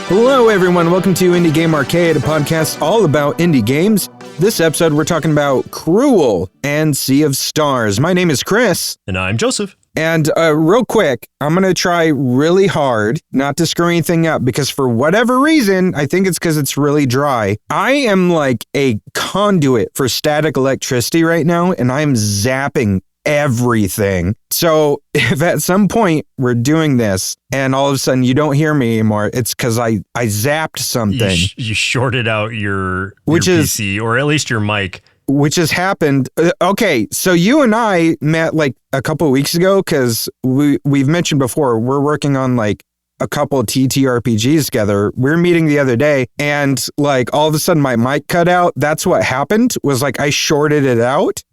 Hello, everyone. Welcome to Indie Game Arcade, a podcast all about indie games. This episode, we're talking about Cruel and Sea of Stars. My name is Chris. And I'm Joseph. And real quick, I'm going to try really hard not to screw anything up because for whatever reason, I think it's because it's really dry. I am like a conduit for static electricity right now, and I'm zapping everything. So if at some point we're doing this and all of a sudden you don't hear me anymore, it's because I zapped something. You shorted out your PC, or at least your mic. Which has happened. Okay, so you and I met like a couple of weeks ago because we've mentioned before, we're working on like a couple of TTRPGs together. We're meeting the other day and like all of a sudden my mic cut out. That's what happened, was like I shorted it out.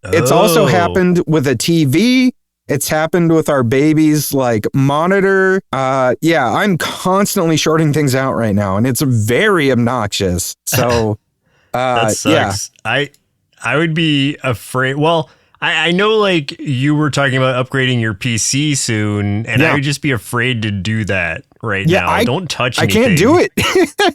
It's also happened with a TV. It's happened with our baby's like monitor. Yeah, I'm constantly shorting things out right now and it's very obnoxious. So that sucks. Yeah. I would be afraid. Well, I know like you were talking about upgrading your PC soon, and I would just be afraid to do that now. Don't touch anything. I can't do it.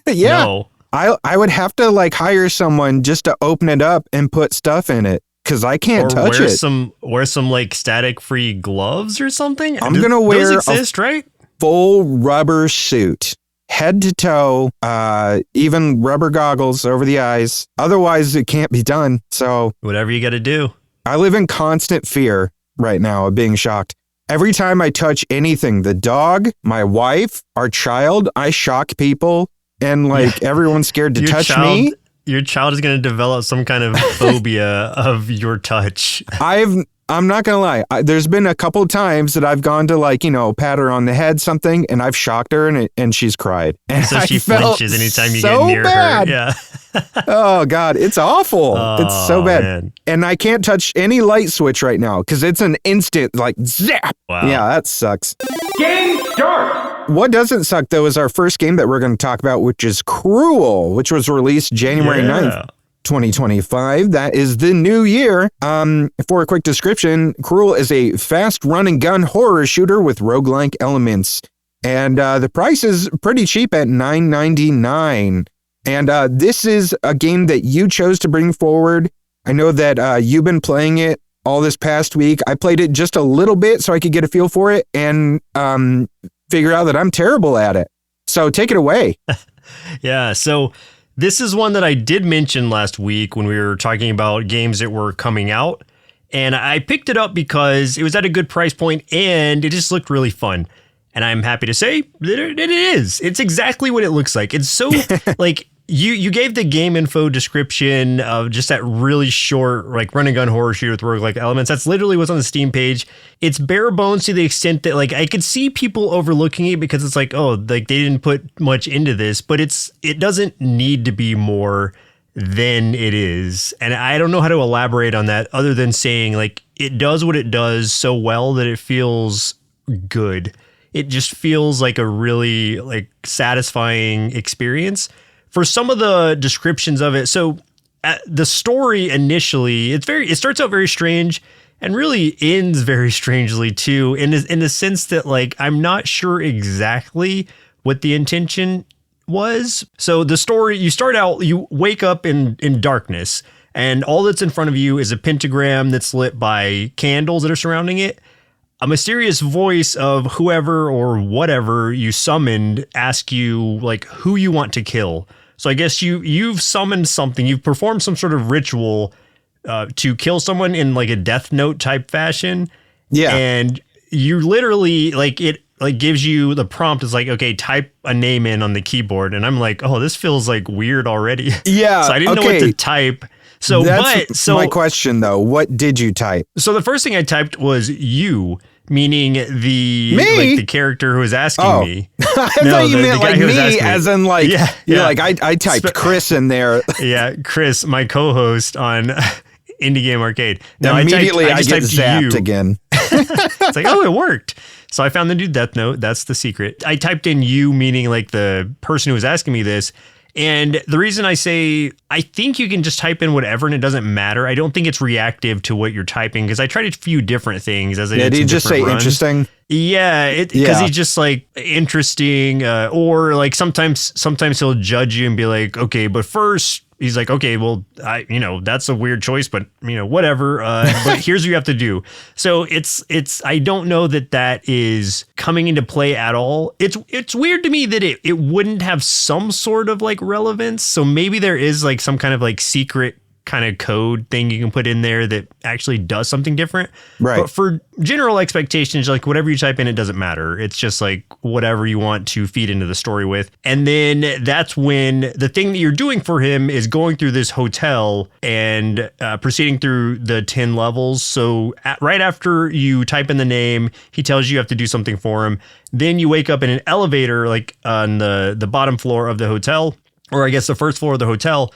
Yeah. No. I would have to like hire someone just to open it up and put stuff in it because I can't touch it. Wear some like static free gloves or something. I'm going to wear those exist, right? Full rubber suit. Head to toe, even rubber goggles over the eyes. Otherwise, it can't be done. So whatever you got to do. I live in constant fear right now of being shocked. Every time I touch anything, the dog, my wife, our child, I shock people and like everyone's scared to touch me. Your child is going to develop some kind of phobia of your touch. I'm not going to lie. There's been a couple of times that I've gone to like, pat her on the head, something, and I've shocked her and she's cried. And so she flinches anytime you get near her. Yeah. Oh, God. It's awful. It's so bad. Man. And I can't touch any light switch right now because it's an instant like zap. Wow. Yeah, that sucks. Game start. What doesn't suck, though, is our first game that we're going to talk about, which is Cruel, which was released January 9th. 2025. That is the new year. For a quick description, Cruel is a fast run and gun horror shooter with roguelike elements. And the price is pretty cheap at $9.99. And this is a game that you chose to bring forward. I know that you've been playing it all this past week. I played it just a little bit so I could get a feel for it and figure out that I'm terrible at it. So take it away. Yeah, so this is one that I did mention last week when we were talking about games that were coming out. And I picked it up because it was at a good price point and it just looked really fun. And I'm happy to say that it is. It's exactly what it looks like. It's so like you gave the game info description of just that really short, like run and gun horror shooter with roguelike elements. That's literally what's on the Steam page. It's bare bones to the extent that like I could see people overlooking it because it's like, oh, like they didn't put much into this, but it doesn't need to be more than it is. And I don't know how to elaborate on that other than saying like it does what it does so well that it feels good. It just feels like a really like satisfying experience. For some of the descriptions of it, so the story initially, it starts out very strange and really ends very strangely too, in the sense that like I'm not sure exactly what the intention was. So the story, you start out, you wake up in darkness, and all that's in front of you is a pentagram that's lit by candles that are surrounding it. A mysterious voice of whoever or whatever you summoned asks you like who you want to kill. So I guess you've summoned something, you've performed some sort of ritual to kill someone in like a Death Note type fashion. Yeah. And you literally like it like gives you the prompt is like, okay, type a name in on the keyboard. And I'm like, oh, this feels like weird already. Yeah. So I didn't know what to type. So that's my question though. What did you type? So the first thing I typed was you. Meaning the character who was asking me. I thought you meant like me, as in like, you're like, I typed Chris in there. Yeah, Chris, my co-host on Indie Game Arcade. Now immediately I get zapped again. It's like, oh, it worked. So I found the new Death Note. That's the secret. I typed in you, meaning like the person who was asking me this, And the reason I say I think you can just type in whatever and it doesn't matter. I don't think it's reactive to what you're typing because I tried a few different things as I did. Did he just say runs. Interesting? Yeah, because he's just like interesting, or like sometimes he'll judge you and be like, okay, but first he's like, okay, well, that's a weird choice, but whatever. But here's what you have to do. So it's I don't know that is coming into play at all. It's weird to me that it wouldn't have some sort of like relevance. So maybe there is like some kind of like secret kind of code thing you can put in there that actually does something different. Right. But for general expectations, like whatever you type in, it doesn't matter. It's just like whatever you want to feed into the story with. And then that's when the thing that you're doing for him is going through this hotel and proceeding through the 10 levels. So right after you type in the name, he tells you have to do something for him. Then you wake up in an elevator, like on the bottom floor of the hotel, or I guess the first floor of the hotel.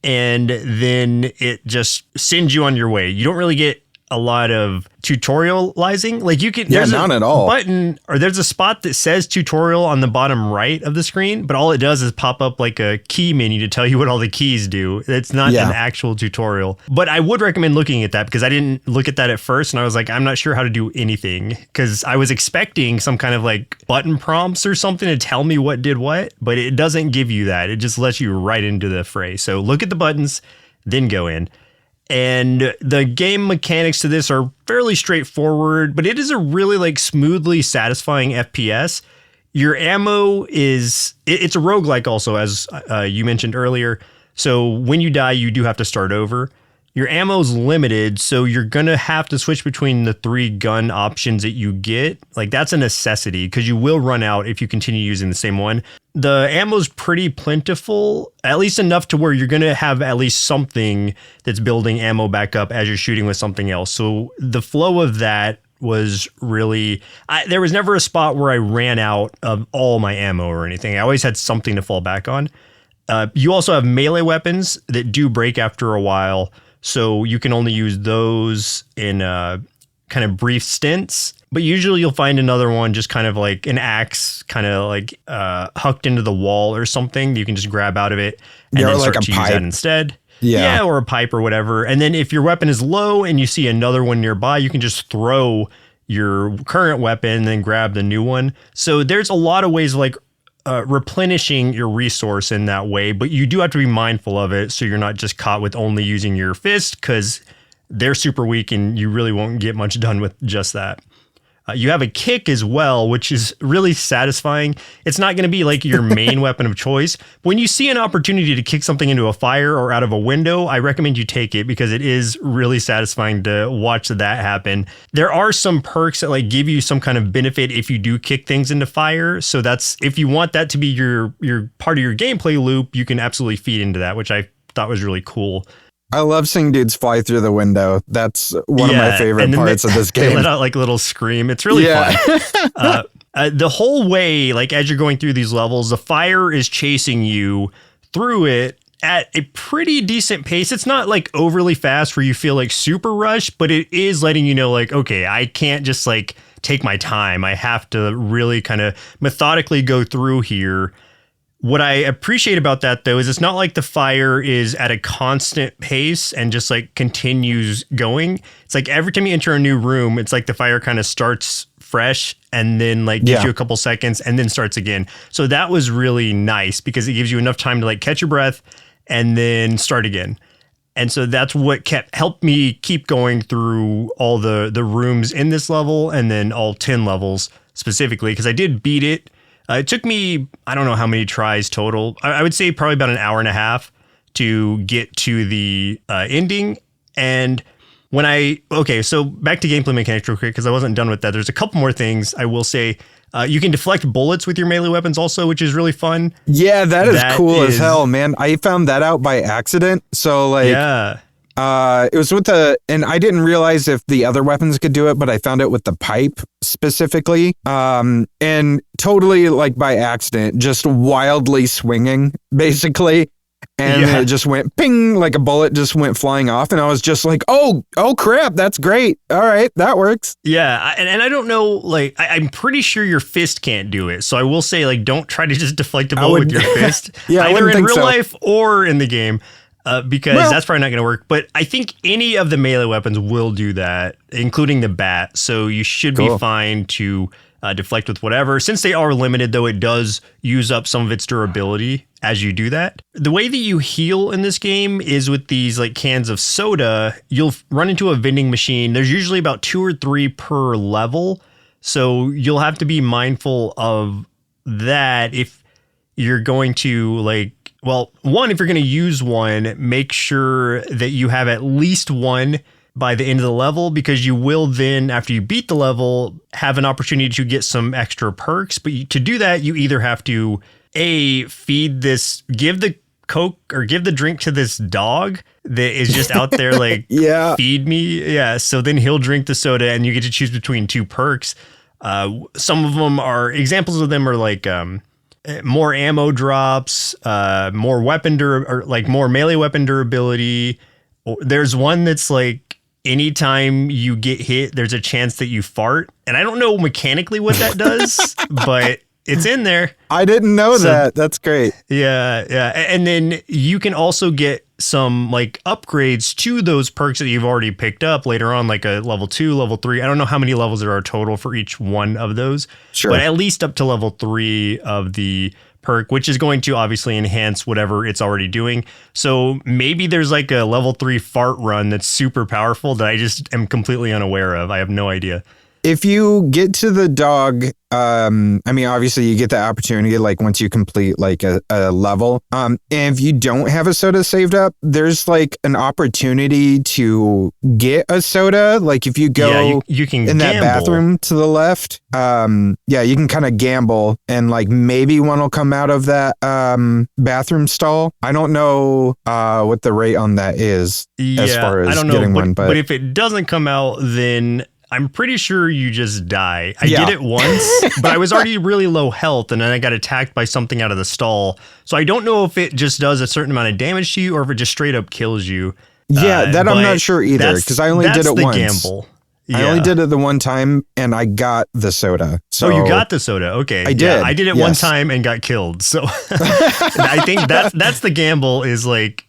And then it just sends you on your way. You don't really get a lot of tutorializing. Like you can, there's none a at all. button or there's a spot that says tutorial on the bottom right of the screen, but all it does is pop up like a key menu to tell you what all the keys do. It's not an actual tutorial, but I would recommend looking at that because I didn't look at that at first. And I was like, I'm not sure how to do anything because I was expecting some kind of like button prompts or something to tell me what did what, but it doesn't give you that. It just lets you right into the fray. So look at the buttons, then go in. And the game mechanics to this are fairly straightforward, but it is a really like smoothly satisfying FPS. Your ammo it's a roguelike also, as you mentioned earlier. So when you die, you do have to start over. Your ammo's limited, so you're going to have to switch between the 3 gun options that you get. Like that's a necessity because you will run out if you continue using the same one. The ammo's pretty plentiful, at least enough to where you're going to have at least something that's building ammo back up as you're shooting with something else. So the flow of that was really, there was never a spot where I ran out of all my ammo or anything. I always had something to fall back on. You also have melee weapons that do break after a while. So you can only use those in kind of brief stints, but usually you'll find another one just kind of like an axe, kind of like hucked into the wall or something. You can just grab out of it and then start to use that instead. Yeah, or a pipe or whatever. And then if your weapon is low and you see another one nearby, you can just throw your current weapon and then grab the new one. So there's a lot of ways of like replenishing your resource in that way, but you do have to be mindful of it so you're not just caught with only using your fist because they're super weak and you really won't get much done with just that. You have a kick as well, which is really satisfying. It's not going to be like your main weapon of choice. When you see an opportunity to kick something into a fire or out of a window, I recommend you take it because it is really satisfying to watch that happen. There are some perks that like give you some kind of benefit if you do kick things into fire. So that's, if you want that to be your part of your gameplay loop, you can absolutely feed into that, which I thought was really cool. I love seeing dudes fly through the window. That's one of my favorite parts of this game. They let out like a little scream. It's really fun. The whole way, like as you're going through these levels, the fire is chasing you through it at a pretty decent pace. It's not like overly fast where you feel like super rushed, but it is letting you know like, okay, I can't just like take my time. I have to really kind of methodically go through here. What I appreciate about that, though, is it's not like the fire is at a constant pace and just like continues going. It's like every time you enter a new room, it's like the fire kind of starts fresh and then like gives you a couple seconds and then starts again. So that was really nice because it gives you enough time to like catch your breath and then start again. And so that's what helped me keep going through all the rooms in this level and then all 10 levels specifically because I did beat it. It took me, I don't know how many tries total. I would say probably about an hour and a half to get to the ending. And when so back to gameplay mechanics real quick, because I wasn't done with that. There's a couple more things I will say. You can deflect bullets with your melee weapons also, which is really fun. Yeah, that is cool as hell, man. I found that out by accident. So like, it was with and I didn't realize if the other weapons could do it, but I found it with the pipe specifically. And totally like by accident, just wildly swinging basically. And it just went ping, like a bullet just went flying off. And I was just like, oh crap, that's great. All right, that works. Yeah. And I don't know, like, I'm pretty sure your fist can't do it. So I will say, like, don't try to just deflect a bullet with your fist. Either in real life or in the game. Because that's probably not going to work. But I think any of the melee weapons will do that, including the bat. So you should be fine to deflect with whatever. Since they are limited, though, it does use up some of its durability as you do that. The way that you heal in this game is with these like cans of soda. You'll run into a vending machine. There's usually about 2 or 3 per level. So you'll have to be mindful of that if you're going to like, well, one, if you're going to use one, make sure that you have at least one by the end of the level, because you will then, after you beat the level, have an opportunity to get some extra perks. But to do that, you either have to, feed this, give the Coke or give the drink to this dog that is just out there like, feed me. Yeah. So then he'll drink the soda and you get to choose between 2 perks. Some of them are, examples of them are like, more ammo drops, more weapon or like more melee weapon durability. There's one that's like anytime you get hit, there's a chance that you fart. And I don't know mechanically what that does, but it's in there. I didn't know that. That's great. Yeah. Yeah. And then you can also get some like upgrades to those perks that you've already picked up later on, like a level 2, level 3. I don't know how many levels there are total for each one of those, but at least up to level 3 of the perk, which is going to obviously enhance whatever it's already doing. So maybe there's like a level 3 fart run that's super powerful that I just am completely unaware of. I have no idea. If you get to the dog, I mean, obviously you get the opportunity like once you complete like a level. And if you don't have a soda saved up, there's like an opportunity to get a soda. Like if you go you can in that bathroom to the left, you can kind of gamble and like maybe one will come out of that bathroom stall. I don't know what the rate on that is as far as getting one. But if it doesn't come out, then I'm pretty sure you just die. I did it once, but I was already really low health, and then I got attacked by something out of the stall. So I don't know if it just does a certain amount of damage to you or if it just straight up kills you. Yeah, that I'm not sure either, because I only did it once. Gamble. Yeah. I only did it the one time, and I got the soda. So you got the soda. Okay. I did. I did it one time and got killed. So I think that's the gamble is like,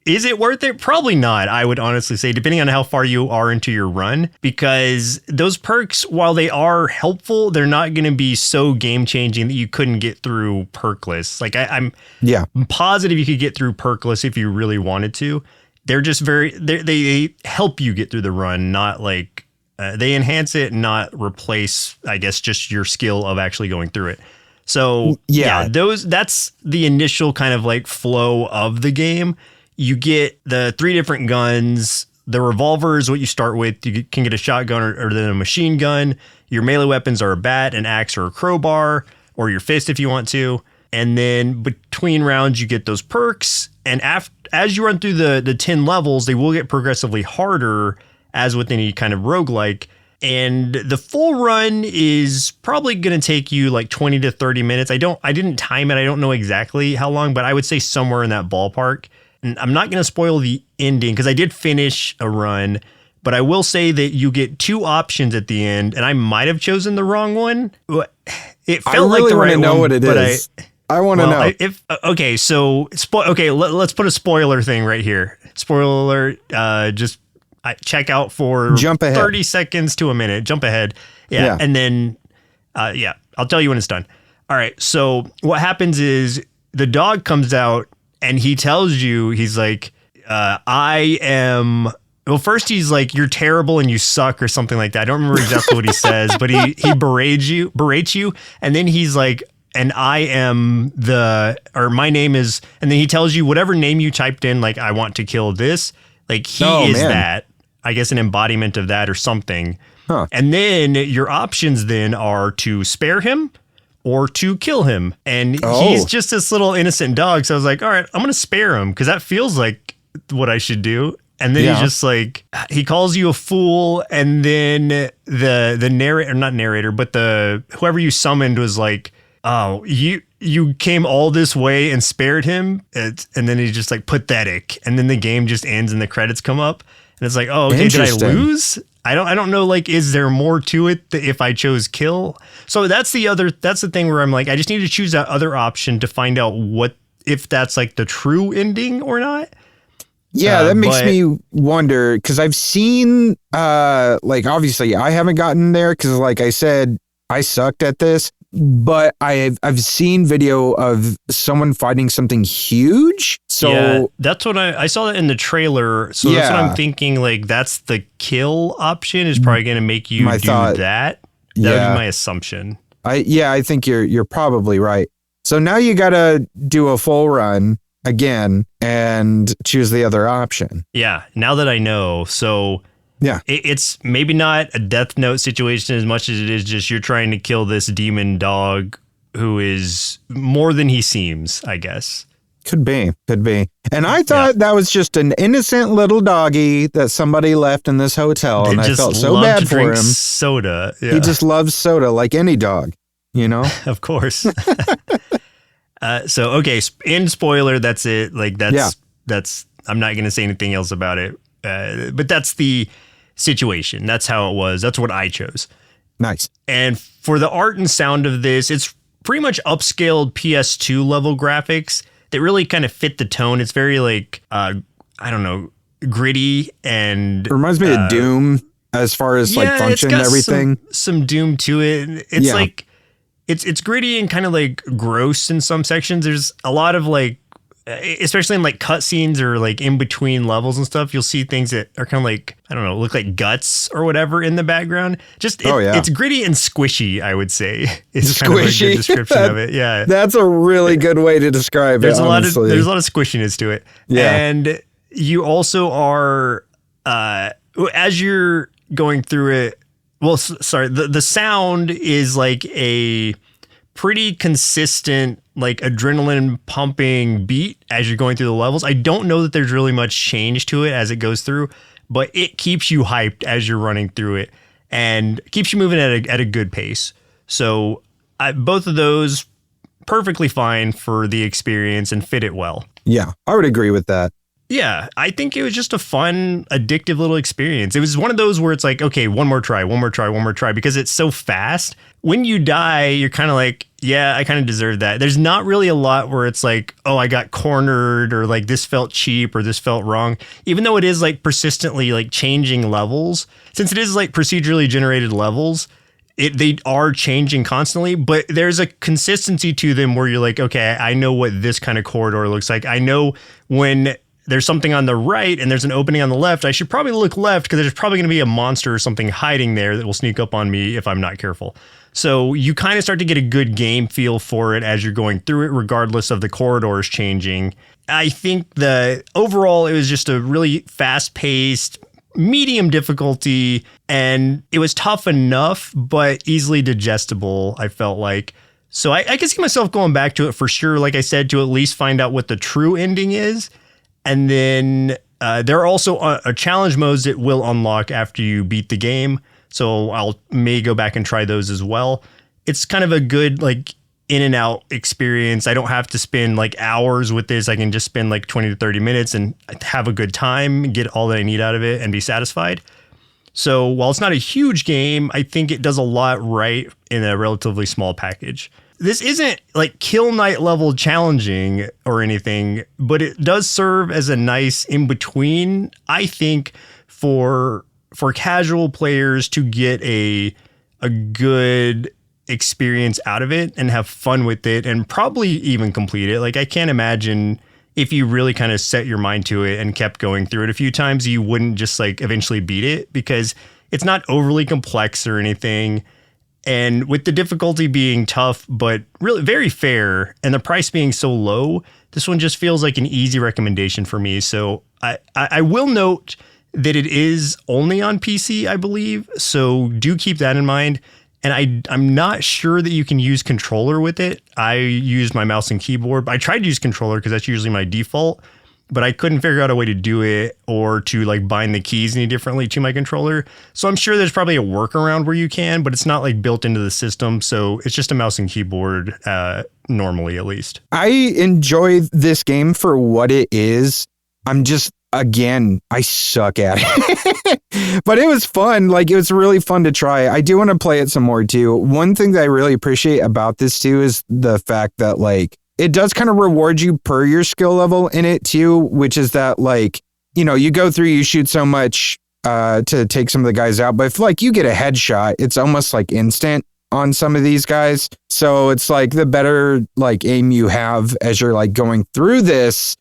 is it worth it? Probably not, I would honestly say, depending on how far you are into your run, because those perks, while they are helpful, they're not going to be so game changing that you couldn't get through perkless. Like I'm positive you could get through perkless if you really wanted to. They're just they help you get through the run, not like they enhance it, not replace, I guess, just your skill of actually going through it. So that's the initial kind of like flow of the game. You get the 3 different guns. The revolver is what you start with. You can get a shotgun or then a machine gun. Your melee weapons are a bat, an axe, or a crowbar, or your fist if you want to. And then between rounds, you get those perks. And as you run through the 10 levels, they will get progressively harder, as with any kind of roguelike. And the full run is probably going to take you like 20 to 30 minutes. I didn't time it. I don't know exactly how long, but I would say somewhere in that ballpark. And I'm not going to spoil the ending because I did finish a run, but I will say that you get 2 options at the end, and I might have chosen the wrong one. It felt like the right one. I really want to know what it is. I want to know. Let's put a spoiler thing right here. Spoiler alert, just check out for jump ahead. 30 seconds to a minute. Jump ahead. Yeah. And then, I'll tell you when it's done. All right. So what happens is the dog comes out, and he tells you, he's like, first he's like, you're terrible and you suck or something like that. I don't remember exactly what he says, but he berates you. And then he's like, and my name is, and then he tells you whatever name you typed in, like, I want to kill this. Like he is that, I guess, an embodiment of that or something. Huh. And then your options then are to spare him or to kill him. And he's just this little innocent dog. So I was like, all right, I'm going to spare him because that feels like what I should do. And then he's just like, he calls you a fool. And then the narrator, not narrator, but whoever you summoned was like, oh, you came all this way and spared him, and then he's just like pathetic, and then the game just ends and the credits come up, and it's like, oh, okay, did I lose? I don't know, like, is there more to it if I chose kill? So that's the thing where I'm like, I just need to choose that other option to find out if that's like the true ending or not. Yeah, that makes me wonder, because I've seen, like, obviously I haven't gotten there because, like I said, I sucked at this, but I've seen video of someone fighting something huge. So yeah, that's what I saw that in the trailer. So that's what I'm thinking. Like, that's the kill option is probably going to make you do that. That would be my assumption. I think you're probably right. So now you got to do a full run again and choose the other option. Yeah. Now that I know, so. Yeah, it's maybe not a Death Note situation as much as it is just you're trying to kill this demon dog who is more than he seems, I guess. Could be. And I thought that was just an innocent little doggy that somebody left in this hotel, and I felt so bad for him. Soda. Yeah. He just loves soda like any dog, you know? Of course. So, okay, in spoiler, that's it. Like, that's I'm not going to say anything else about it. But that's the situation. That's how it was. That's what I chose. Nice. And for the art and sound of this, it's pretty much upscaled PS2 level graphics that really kind of fit the tone. It's very like, I don't know, gritty and... It reminds me of Doom as far as like function and everything. Some Doom to it. It's like, it's gritty and kind of like gross in some sections. There's a lot of like, especially in like cutscenes or like in between levels and stuff, you'll see things that are kind of like, I don't know, look like guts or whatever in the background. It's gritty and squishy, I would say. It's kind of a good description of it. Yeah. That's a really good way to describe it. There's a lot of squishiness to it. Yeah. And you also are, as you're going through it, the sound is like a pretty consistent, like adrenaline pumping beat as you're going through the levels. I don't know that there's really much change to it as it goes through, but it keeps you hyped as you're running through it and keeps you moving at a good pace. So both of those perfectly fine for the experience and fit it well. Yeah, I would agree with that. Yeah, I think it was just a fun, addictive little experience. It was one of those where it's like, okay, one more try, because it's so fast. When you die, you're kind of like, yeah, I kind of deserve that. There's not really a lot where it's like, oh, I got cornered, or like this felt cheap, or this felt wrong. Even though it is like persistently like changing levels, since it is like procedurally generated levels, they are changing constantly, but there's a consistency to them where you're like, okay, I know what this kind of corridor looks like. I know when there's something on the right and there's an opening on the left, I should probably look left because there's probably going to be a monster or something hiding there that will sneak up on me if I'm not careful. So you kind of start to get a good game feel for it as you're going through it, regardless of the corridors changing. I think overall, it was just a really fast-paced, medium difficulty, and it was tough enough, but easily digestible, I felt like. So I can see myself going back to it for sure, like I said, to at least find out what the true ending is. And then there are also challenge modes that will unlock after you beat the game. So I'll may go back and try those as well. It's kind of a good like in and out experience. I don't have to spend like hours with this. I can just spend like 20 to 30 minutes and have a good time, get all that I need out of it and be satisfied. So while it's not a huge game, I think it does a lot right in a relatively small package. This isn't like Kill Knight level challenging or anything, but it does serve as a nice in between, I think, for casual players to get a good experience out of it and have fun with it and probably even complete it. Like, I can't imagine if you really kind of set your mind to it and kept going through it a few times, you wouldn't just like eventually beat it, because it's not overly complex or anything. And with the difficulty being tough, but really very fair, and the price being so low, this one just feels like an easy recommendation for me. So I will note that it is only on PC, I believe. So do keep that in mind. And I'm not sure that you can use controller with it. I used my mouse and keyboard. I tried to use controller because that's usually my default. but I couldn't figure out a way to do it or to like bind the keys any differently to my controller. So I'm sure there's probably a workaround where you can, but it's not like built into the system. So it's just a mouse and keyboard, normally at least. I enjoy this game for what it is. I'm just, again, I suck at it. But it was fun. Like, it was really fun to try. I do want to play it some more too. One thing that I really appreciate about this too is the fact that like it does kind of reward you per your skill level in it too, which is that like, you know, you go through, you shoot so much to take some of the guys out, but if like you get a headshot, it's almost like instant on some of these guys. So it's like the better like aim you have as you're like going through this,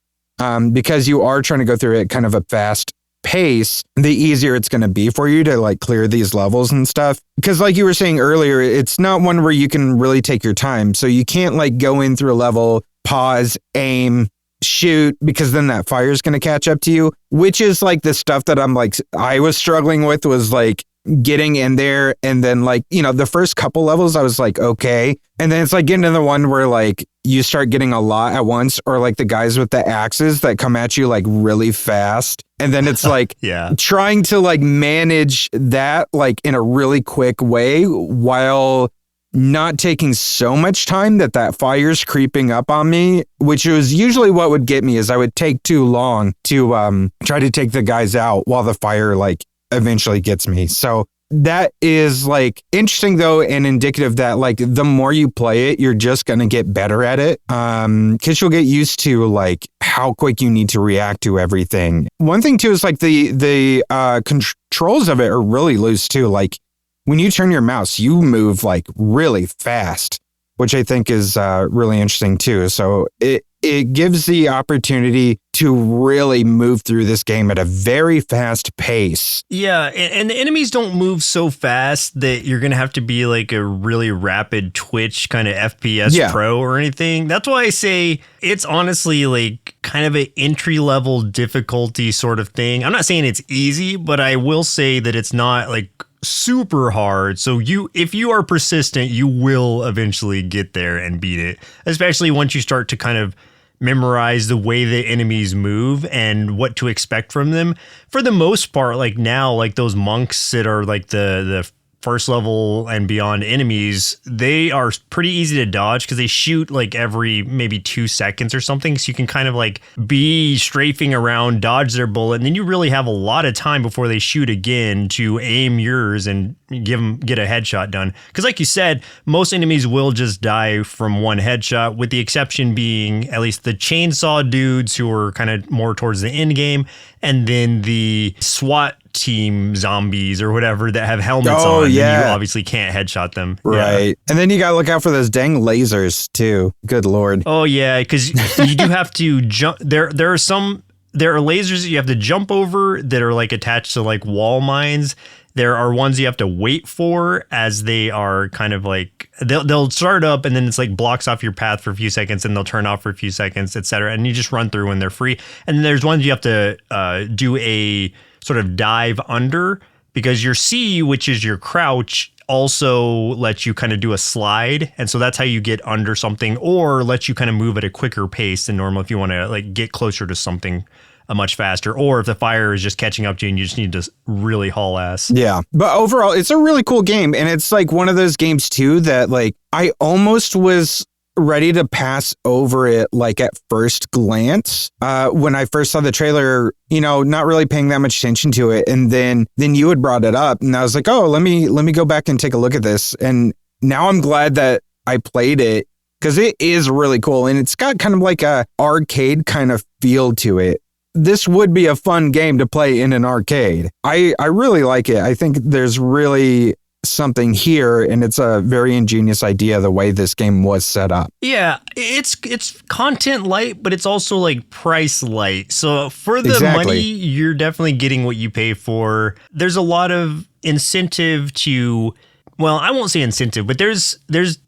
because you are trying to go through it kind of a fast pace, the easier it's going to be for you to like clear these levels and stuff. Because like you were saying earlier, it's not one where you can really take your time. So you can't like go in through a level, pause, aim, shoot, because then that fire is going to catch up to you, which is like the stuff that I'm like, I was struggling with was like getting in there. And then like, you know, the first couple levels, I was like, okay. And then it's like getting to the one where like you start getting a lot at once, or like the guys with the axes that come at you like really fast. And then it's like trying to like manage that like in a really quick way while not taking so much time that fire's creeping up on me, which was usually what would get me is I would take too long to try to take the guys out while the fire like eventually gets me. So that is like interesting though, and indicative that like the more you play it, you're just going to get better at it. Cause you'll get used to like how quick you need to react to everything. One thing too is like the controls of it are really loose too. Like when you turn your mouse, you move like really fast, which I think is really interesting too. So it gives the opportunity to really move through this game at a very fast pace. Yeah, and the enemies don't move so fast that you're going to have to be like a really rapid twitch kind of FPS pro or anything. That's why I say it's honestly like kind of an entry-level difficulty sort of thing. I'm not saying it's easy, but I will say that it's not like super hard. So if you are persistent, you will eventually get there and beat it, especially once you start to kind of memorize the way the enemies move and what to expect from them. For the most part, like now, like those monks that are like the first level and beyond enemies, they are pretty easy to dodge because they shoot like every maybe 2 seconds or something. So you can kind of like be strafing around, dodge their bullet, and then you really have a lot of time before they shoot again to aim yours and get a headshot done. Because like you said, most enemies will just die from one headshot, with the exception being at least the chainsaw dudes who are kind of more towards the end game, and then the SWAT team zombies or whatever that have helmets on. Yeah. You obviously can't headshot them. Right. Yeah. And then you gotta look out for those dang lasers too. Good Lord. Oh yeah, because you do have to jump. There are lasers that you have to jump over that are like attached to like wall mines. There are ones you have to wait for, as they are kind of like they'll start up and then it's like blocks off your path for a few seconds and they'll turn off for a few seconds, etc. And you just run through when they're free. And then there's ones you have to do a sort of dive under, because your C, which is your crouch, also lets you kind of do a slide. And so that's how you get under something, or lets you kind of move at a quicker pace than normal if you want to like get closer to something much faster, or if the fire is just catching up to you and you just need to really haul ass. Yeah. But overall, it's a really cool game. And it's like one of those games too that like I almost was ready to pass over it like at first glance when I first saw the trailer, you know, not really paying that much attention to it. And then you had brought it up and I was like, oh, let me go back and take a look at this. And now I'm glad that I played it, because it is really cool. And it's got kind of like a arcade kind of feel to it. This would be a fun game to play in an arcade. I really like it. I think there's really something here, and it's a very ingenious idea the way this game was set up. Yeah, it's content light, but it's also like price light. So for the money, you're definitely getting what you pay for. There's a lot of incentive to well, I won't say incentive, but there's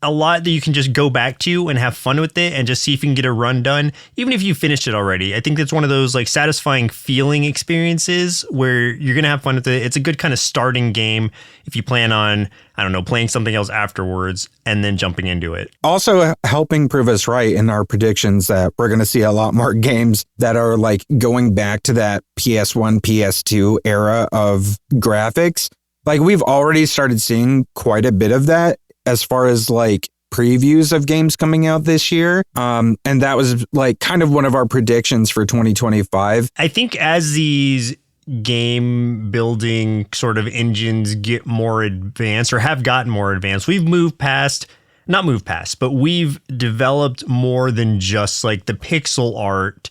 a lot that you can just go back to and have fun with it and just see if you can get a run done, even if you finished it already. I think that's one of those like satisfying feeling experiences where you're going to have fun with it. It's a good kind of starting game if you plan on, I don't know, playing something else afterwards and then jumping into it. Also helping prove us right in our predictions that we're going to see a lot more games that are like going back to that PS1, PS2 era of graphics. Like we've already started seeing quite a bit of that as far as like previews of games coming out this year. And that was like kind of one of our predictions for 2025. I think as these game building sort of engines get more advanced or have gotten more advanced, we've but we've developed more than just like the pixel art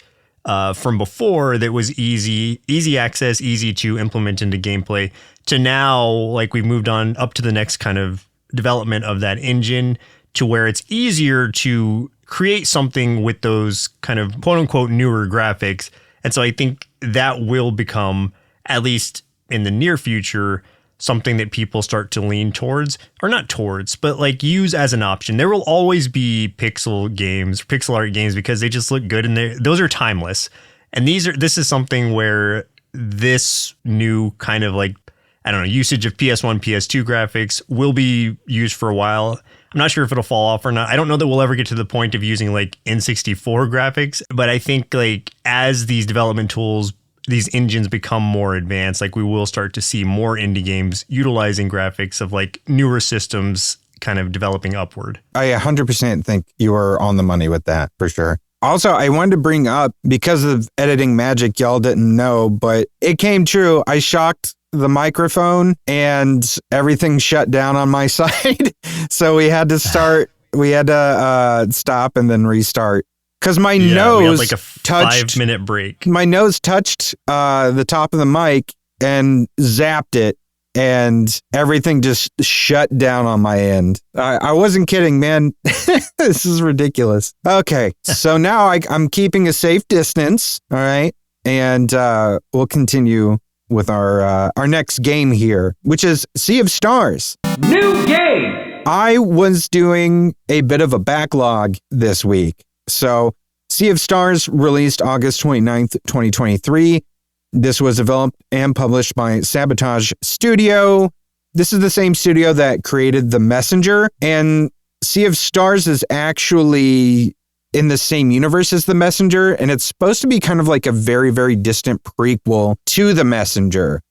from before that was easy access, easy to implement into gameplay, to now, like we've moved on up to the next kind of development of that engine to where it's easier to create something with those kind of quote unquote newer graphics. And so I think that will become, at least in the near future, something that people start to lean towards, or not towards, but like use as an option. There will always be pixel art games because they just look good and those are timeless. And this is something where this new kind of like, I don't know, usage of PS1, PS2 graphics will be used for a while. I'm not sure if it'll fall off or not. I don't know that we'll ever get to the point of using like N64 graphics, but I think like as these development tools, these engines become more advanced, like we will start to see more indie games utilizing graphics of like newer systems kind of developing upward. I 100% think you are on the money with that for sure. Also, I wanted to bring up, because of editing magic, y'all didn't know, but it came true. I shocked the microphone and everything shut down on my side. So we had to stop and then restart. Because my nose like a touched 5-minute break. My nose touched the top of the mic and zapped it, and everything just shut down on my end. I wasn't kidding, man. This is ridiculous. Okay, so now I'm keeping a safe distance. All right, and we'll continue with our next game here, which is Sea of Stars. New game! I was doing a bit of a backlog this week. So Sea of Stars released August 29th, 2023. This was developed and published by Sabotage Studio. This is the same studio that created The Messenger, and Sea of Stars is actually in the same universe as The Messenger, and it's supposed to be kind of like a very, very distant prequel to The Messenger.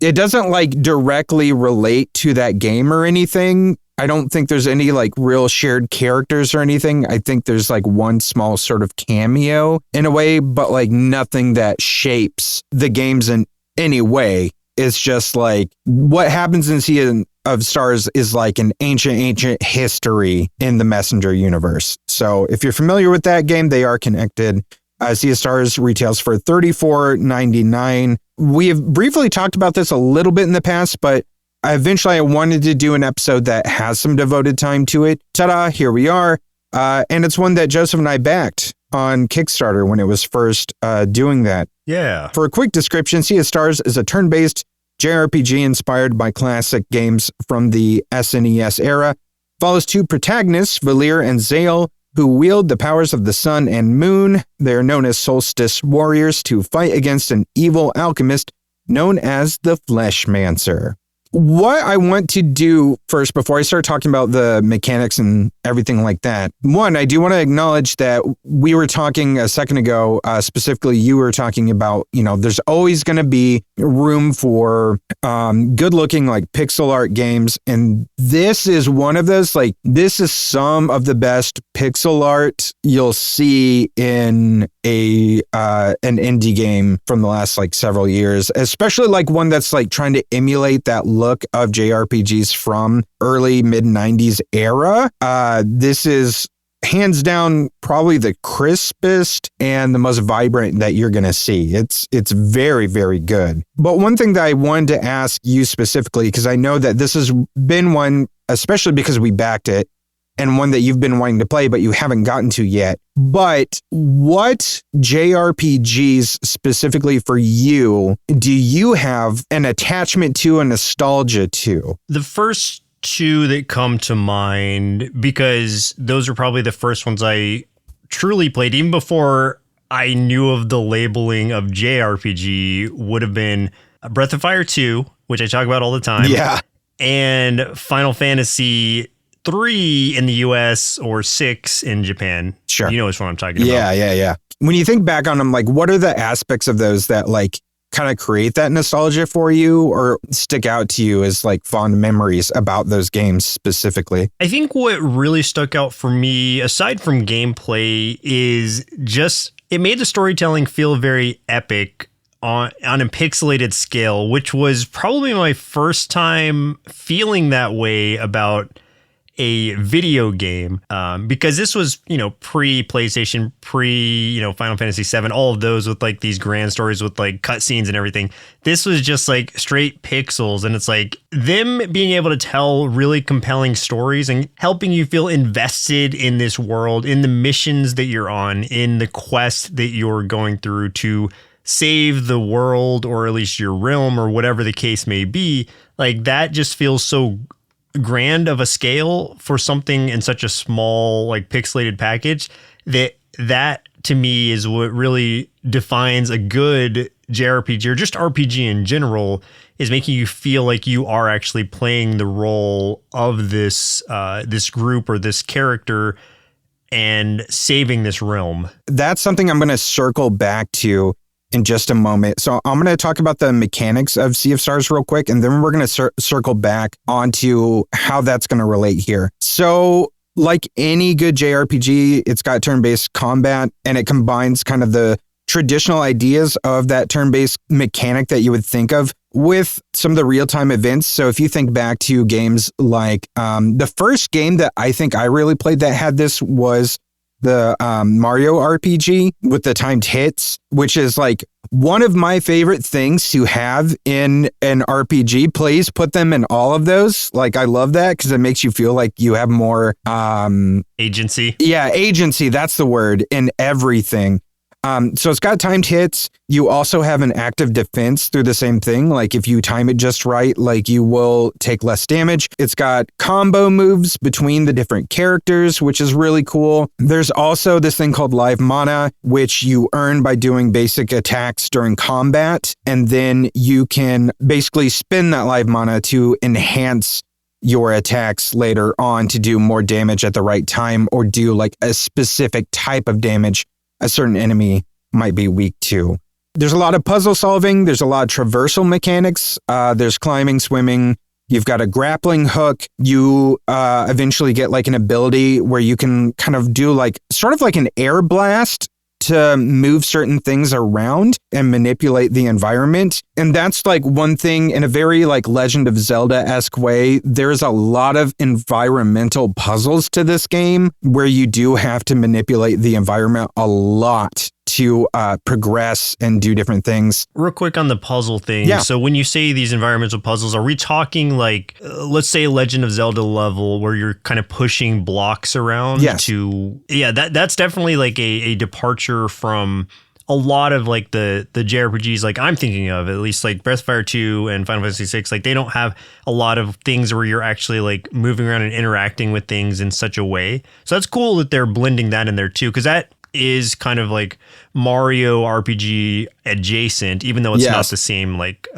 It doesn't like directly relate to that game or anything. I don't think there's any like real shared characters or anything. I think there's like one small sort of cameo in a way, but like nothing that shapes the games in any way. It's just like what happens in Sea of Stars is like an ancient history in the Messenger universe. So if you're familiar with that game, they are connected. Sea of Stars retails for $34.99. We have briefly talked about this a little bit in the past, but eventually I wanted to do an episode that has some devoted time to it. Ta-da, here we are. And it's one that Joseph and I backed on Kickstarter when it was first doing that. Yeah. For a quick description, Sea of Stars is a turn-based JRPG inspired by classic games from the SNES era. Follows two protagonists, Valir and Zale, who wield the powers of the sun and moon. They are known as Solstice Warriors to fight against an evil alchemist known as the Fleshmancer. What I want to do first, before I start talking about the mechanics and everything like that, one, I do want to acknowledge that we were talking a second ago, specifically you were talking about, there's always going to be room for good looking like pixel art games. And this is one of those, like, this is some of the best pixel art you'll see in an indie game from the last like several years, especially like one that's like trying to emulate that look of JRPGs from early mid-90s era. This is hands down probably the crispest and the most vibrant that you're going to see. It's very, very good. But one thing that I wanted to ask you specifically, because I know that this has been one, especially because we backed it, and one that you've been wanting to play, but you haven't gotten to yet. But what JRPGs specifically for you do you have an attachment to, a nostalgia to? The first two that come to mind because those are probably the first ones I truly played, even before I knew of the labeling of JRPG, would have been Breath of Fire 2, which I talk about all the time. Yeah. And Final Fantasy 3 in the US or 6 in Japan. Sure. You know which one I'm talking about. Yeah. When you think back on them, like, what are the aspects of those that like kind of create that nostalgia for you or stick out to you as like fond memories about those games specifically? I think what really stuck out for me, aside from gameplay, is just it made the storytelling feel very epic on a pixelated scale, which was probably my first time feeling that way about a video game, because this was, pre-PlayStation, Final Fantasy VII, all of those with like these grand stories with like cutscenes and everything. This was just like straight pixels, and it's like them being able to tell really compelling stories and helping you feel invested in this world, in the missions that you're on, in the quest that you're going through to save the world, or at least your realm, or whatever the case may be. Like, that just feels so grand of a scale for something in such a small, like, pixelated package, that to me is what really defines a good JRPG, or just RPG in general, is making you feel like you are actually playing the role of this this group or this character and saving this realm. That's something I'm going to circle back to in just a moment. So I'm going to talk about the mechanics of Sea of Stars real quick, and then we're going to circle back onto how that's going to relate here. So like any good JRPG, it's got turn-based combat, and it combines kind of the traditional ideas of that turn-based mechanic that you would think of with some of the real-time events. So if you think back to games like the first game that I think I really played that had this was the Mario RPG with the timed hits, which is like one of my favorite things to have in an RPG. Please put them in all of those. Like, I love that because it makes you feel like you have more agency. Yeah, agency. That's the word in everything. So it's got timed hits. You also have an active defense through the same thing. Like, if you time it just right, like, you will take less damage. It's got combo moves between the different characters, which is really cool. There's also this thing called live mana, which you earn by doing basic attacks during combat. And then you can basically spend that live mana to enhance your attacks later on to do more damage at the right time, or do like a specific type of damage a certain enemy might be weak to. There's a lot of puzzle solving. There's a lot of traversal mechanics. There's climbing, swimming. You've got a grappling hook. You eventually get like an ability where you can kind of do like sort of like an air blast to move certain things around and manipulate the environment. And that's like one thing in a very like Legend of Zelda-esque way. There's a lot of environmental puzzles to this game where you do have to manipulate the environment a lot to progress and do different things. Real quick on the puzzle thing. Yeah. So when you say these environmental puzzles, are we talking like, let's say Legend of Zelda level where you're kind of pushing blocks around? Yes. That's definitely like a departure from a lot of like the JRPGs like I'm thinking of, at least like Breath of Fire 2 and Final Fantasy 6. Like, they don't have a lot of things where you're actually like moving around and interacting with things in such a way. So that's cool that they're blending that in there too, because that is kind of like Mario RPG adjacent, even though it's not the same like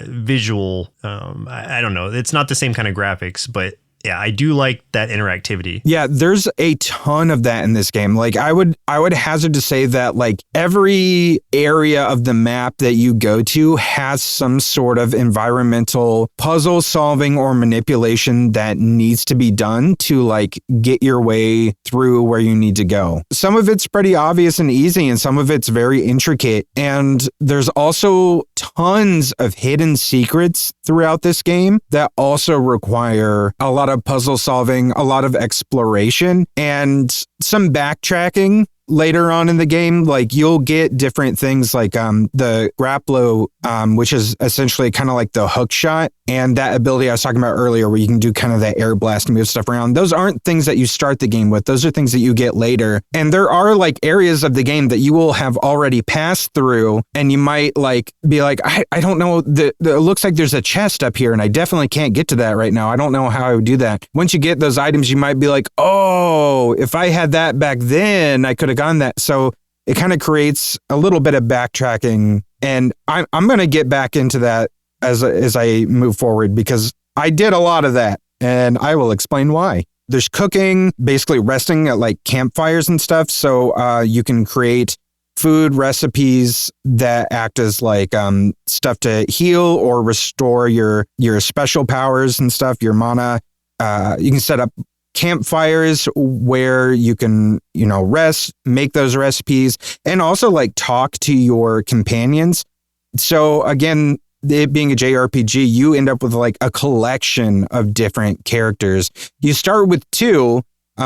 visual. I don't know. It's not the same kind of graphics, but yeah, I do like that interactivity. Yeah, there's a ton of that in this game. Like, I would hazard to say that like every area of the map that you go to has some sort of environmental puzzle solving or manipulation that needs to be done to like get your way through where you need to go. Some of it's pretty obvious and easy, and some of it's very intricate. And there's also tons of hidden secrets throughout this game that also require a lot of puzzle solving, a lot of exploration, and some backtracking later on in the game, like you'll get different things like the Grapplo, which is essentially kind of like the hook shot, and that ability I was talking about earlier where you can do kind of that air blast and move stuff around. Those aren't things that you start the game with. Those are things that you get later. And there are like areas of the game that you will have already passed through, and you might like be like, I don't know, it looks like there's a chest up here and I definitely can't get to that right now. I don't know how I would do that. Once you get those items, you might be like, oh, if I had that back then, I could have gone that. So it kind of creates a little bit of backtracking, and I'm going to get back into that as I move forward, because I did a lot of that, and I will explain why. There's cooking, basically resting at like campfires and stuff. So you can create food recipes that act as like stuff to heal or restore your special powers and stuff, your mana. You can set up campfires where you can, rest, make those recipes, and also like talk to your companions. So again, it being a JRPG, you end up with like a collection of different characters. You start with 2,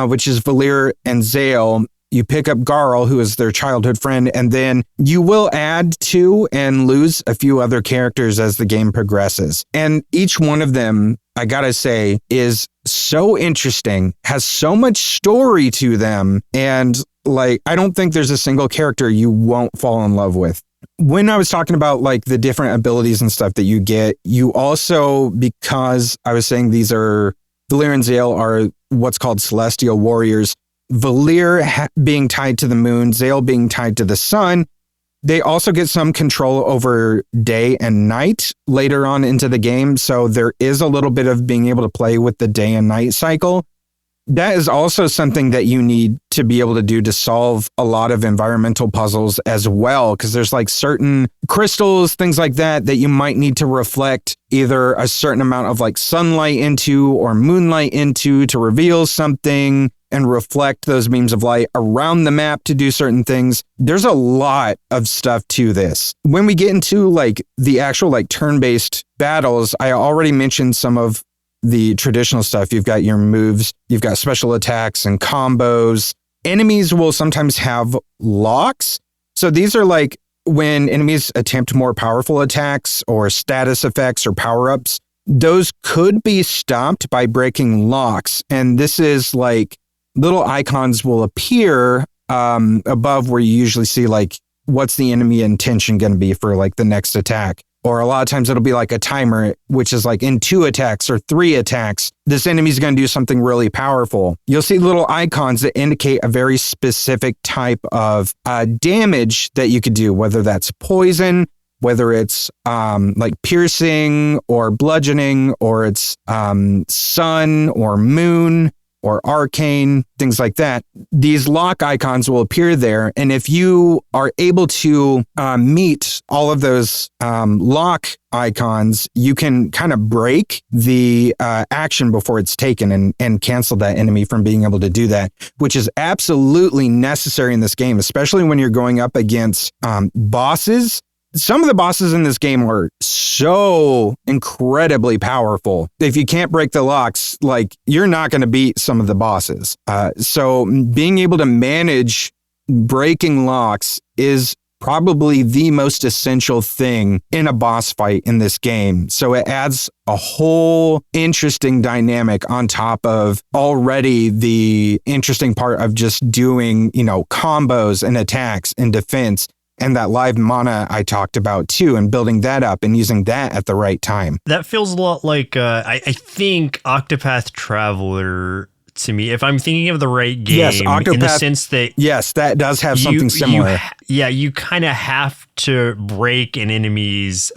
which is Valir and Zale. You pick up Garl, who is their childhood friend, and then you will add to and lose a few other characters as the game progresses. And each one of them, I gotta say, is so interesting, has so much story to them, and like, I don't think there's a single character you won't fall in love with. When I was talking about like the different abilities and stuff that you get, you also, because I was saying Valir and Zale are what's called celestial warriors, Valir being tied to the moon, Zale being tied to the sun, they also get some control over day and night later on into the game. So there is a little bit of being able to play with the day and night cycle. That is also something that you need to be able to do to solve a lot of environmental puzzles as well, because there's like certain crystals, things like that you might need to reflect either a certain amount of like sunlight into or moonlight into to reveal something and reflect those beams of light around the map to do certain things. There's a lot of stuff to this. When we get into like the actual like turn-based battles, I already mentioned some of the traditional stuff. You've got your moves, you've got special attacks and combos. Enemies will sometimes have locks. So these are like when enemies attempt more powerful attacks or status effects or power-ups, those could be stopped by breaking locks. And this is like little icons will appear above where you usually see like what's the enemy intention going to be for like the next attack. Or a lot of times it'll be like a timer, which is like in 2 attacks or 3 attacks, this enemy's going to do something really powerful. You'll see little icons that indicate a very specific type of damage that you could do, whether that's poison, whether it's like piercing or bludgeoning, or it's sun or moon or arcane, things like that. These lock icons will appear there. And if you are able to meet all of those lock icons, you can kind of break the action before it's taken and cancel that enemy from being able to do that, which is absolutely necessary in this game, especially when you're going up against bosses. Some of the bosses in this game are so incredibly powerful. If you can't break the locks, like, you're not going to beat some of the bosses. So being able to manage breaking locks is probably the most essential thing in a boss fight in this game. So it adds a whole interesting dynamic on top of already the interesting part of just doing, combos and attacks and defense. And that live mana I talked about too, and building that up and using that at the right time. That feels a lot like, I think, Octopath Traveler to me, if I'm thinking of the right game. Yes, Octopath, in the sense that... Yes, that does have something similar. You kind of have to break an enemy's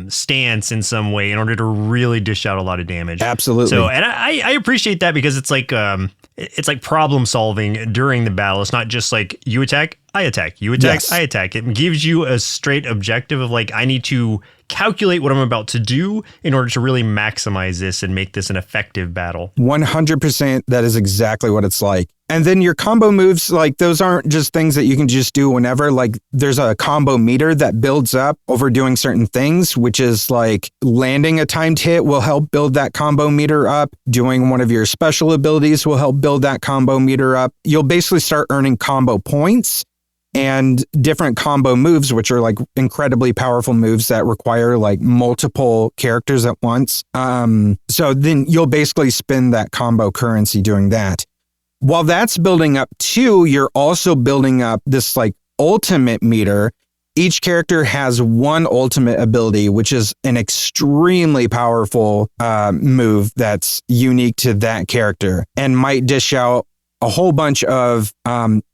stance in some way in order to really dish out a lot of damage. Absolutely. So, and I appreciate that, because it's like problem solving during the battle. It's not just like you attack, I attack, you attack, yes. I attack. It gives you a straight objective of like, I need to calculate what I'm about to do in order to really maximize this and make this an effective battle. 100%. That is exactly what it's like. And then your combo moves, like those aren't just things that you can just do whenever. Like there's a combo meter that builds up over doing certain things, which is like landing a timed hit will help build that combo meter up. Doing one of your special abilities will help build that combo meter up. You'll basically start earning combo points and different combo moves, which are like incredibly powerful moves that require like multiple characters at once. So then you'll basically spend that combo currency doing that. While that's building up too, you're also building up this like ultimate meter. Each character has one ultimate ability, which is an extremely powerful move that's unique to that character and might dish out a whole bunch of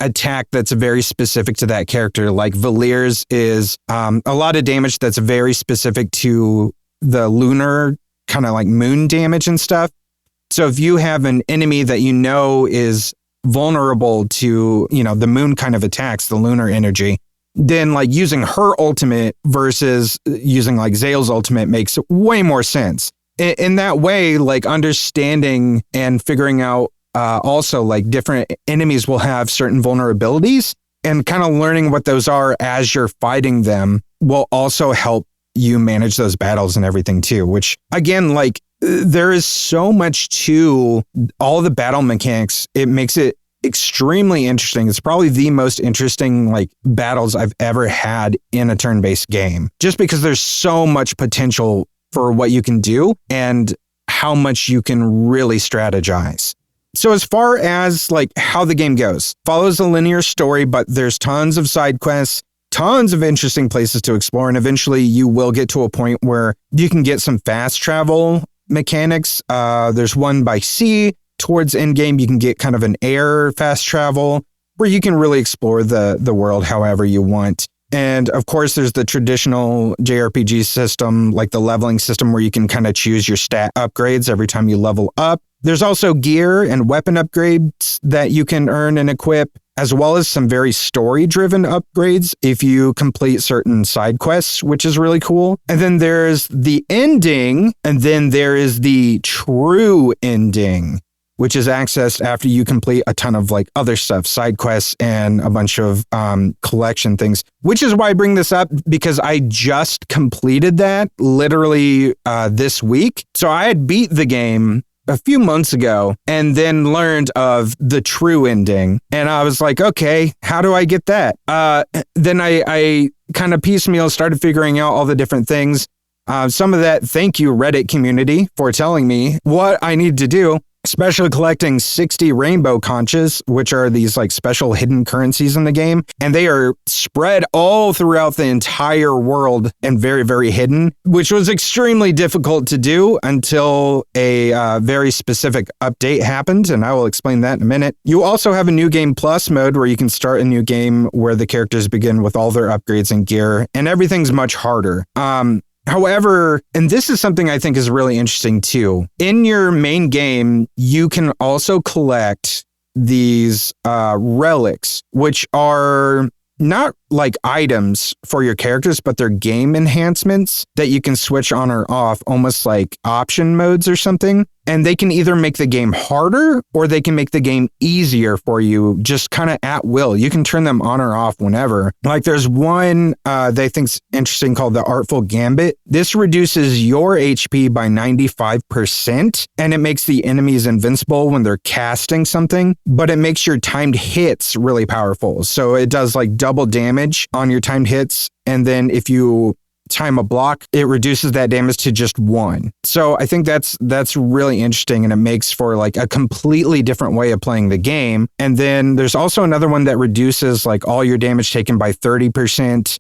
attack that's very specific to that character. Like Valyr's is a lot of damage that's very specific to the lunar kind of like moon damage and stuff. So if you have an enemy that you know is vulnerable to, the moon kind of attacks, the lunar energy, then like using her ultimate versus using like Zale's ultimate makes way more sense. In that way, like understanding and figuring out also like different enemies will have certain vulnerabilities, and kind of learning what those are as you're fighting them will also help you manage those battles and everything too, which again, like there is so much to all the battle mechanics. It makes it extremely interesting. It's probably the most interesting like battles I've ever had in a turn-based game, just because there's so much potential for what you can do and how much you can really strategize. So as far as like how the game goes, follows a linear story, but there's tons of side quests, tons of interesting places to explore, and eventually you will get to a point where you can get some fast travel mechanics. There's one by sea. Towards endgame, you can get kind of an air fast travel where you can really explore the world however you want. And of course, there's the traditional JRPG system, like the leveling system where you can kind of choose your stat upgrades every time you level up. There's also gear and weapon upgrades that you can earn and equip, as well as some very story-driven upgrades if you complete certain side quests, which is really cool. And then there's the ending, and then there is the true ending, which is accessed after you complete a ton of like other stuff, side quests and a bunch of collection things, which is why I bring this up, because I just completed that literally this week. So I had beat the game a few months ago and then learned of the true ending. And I was like, okay, how do I get that? Then I kind of piecemeal started figuring out all the different things. Some of that, thank you, Reddit community, for telling me what I need to do. Especially collecting 60 rainbow conches, which are these like special hidden currencies in the game. And they are spread all throughout the entire world and very, very hidden, which was extremely difficult to do until a very specific update happened. And I will explain that in a minute. You also have a new game plus mode where you can start a new game where the characters begin with all their upgrades and gear, and everything's much harder. However, and this is something I think is really interesting too, in your main game, you can also collect these relics, which are not like items for your characters, but they're game enhancements that you can switch on or off, almost like option modes or something. And they can either make the game harder or they can make the game easier for you, just kind of at will. You can turn them on or off whenever. Like there's one they think's interesting called the Artful Gambit. This reduces your HP by 95%, and it makes the enemies invincible when they're casting something, but it makes your timed hits really powerful. So it does like double damage on your timed hits, and then if you time a block, it reduces that damage to just 1. So I think that's really interesting, and it makes for like a completely different way of playing the game. And then there's also another one that reduces like all your damage taken by 30%,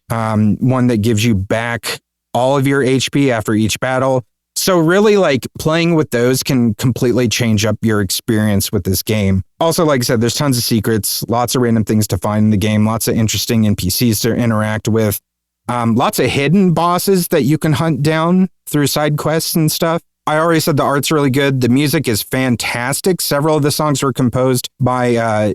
one that gives you back all of your HP after each battle. So really like playing with those can completely change up your experience with this game. Also, like I said, there's tons of secrets, lots of random things to find in the game, lots of interesting NPCs to interact with. Lots of hidden bosses that you can hunt down through side quests and stuff. I already said the art's really good. The music is fantastic. Several of the songs were composed by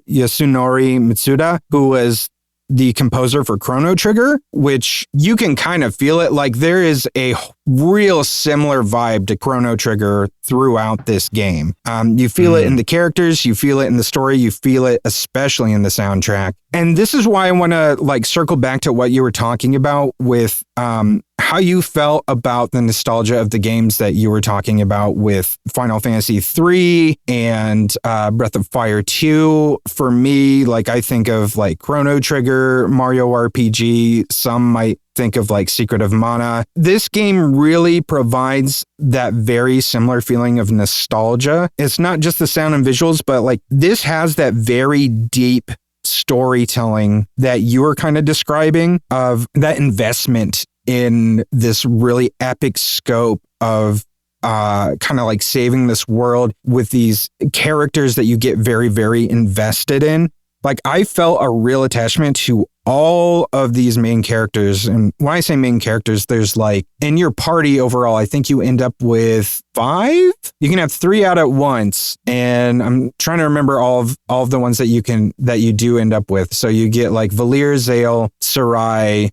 Yasunori Mitsuda, who was the composer for Chrono Trigger, which you can kind of feel it. Like there is a real similar vibe to Chrono Trigger throughout this game. You feel it in the characters, you feel it in the story, you feel it especially in the soundtrack. And this is why I want to like circle back to what you were talking about with how you felt about the nostalgia of the games that you were talking about with Final Fantasy 3 and Breath of Fire 2. For me, like I think of like Chrono Trigger, Mario RPG, some might think of like Secret of Mana. This game really provides that very similar feeling of nostalgia. It's not just the sound and visuals, but like this has that very deep storytelling that you were kind of describing, of that investment in this really epic scope of kind of like saving this world with these characters that you get very, very invested in. Like I felt a real attachment to all of these main characters. And when I say main characters, there's like in your party overall, I think you end up with 5. You can have 3 out at once. And I'm trying to remember all of the ones that you do end up with. So you get like Valir, Zale, Sarai,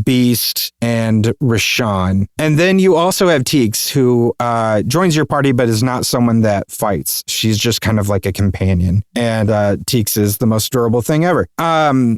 Beast, and Rashawn. And then you also have Teeks, who joins your party, but is not someone that fights. She's just kind of like a companion. And Teeks is the most adorable thing ever.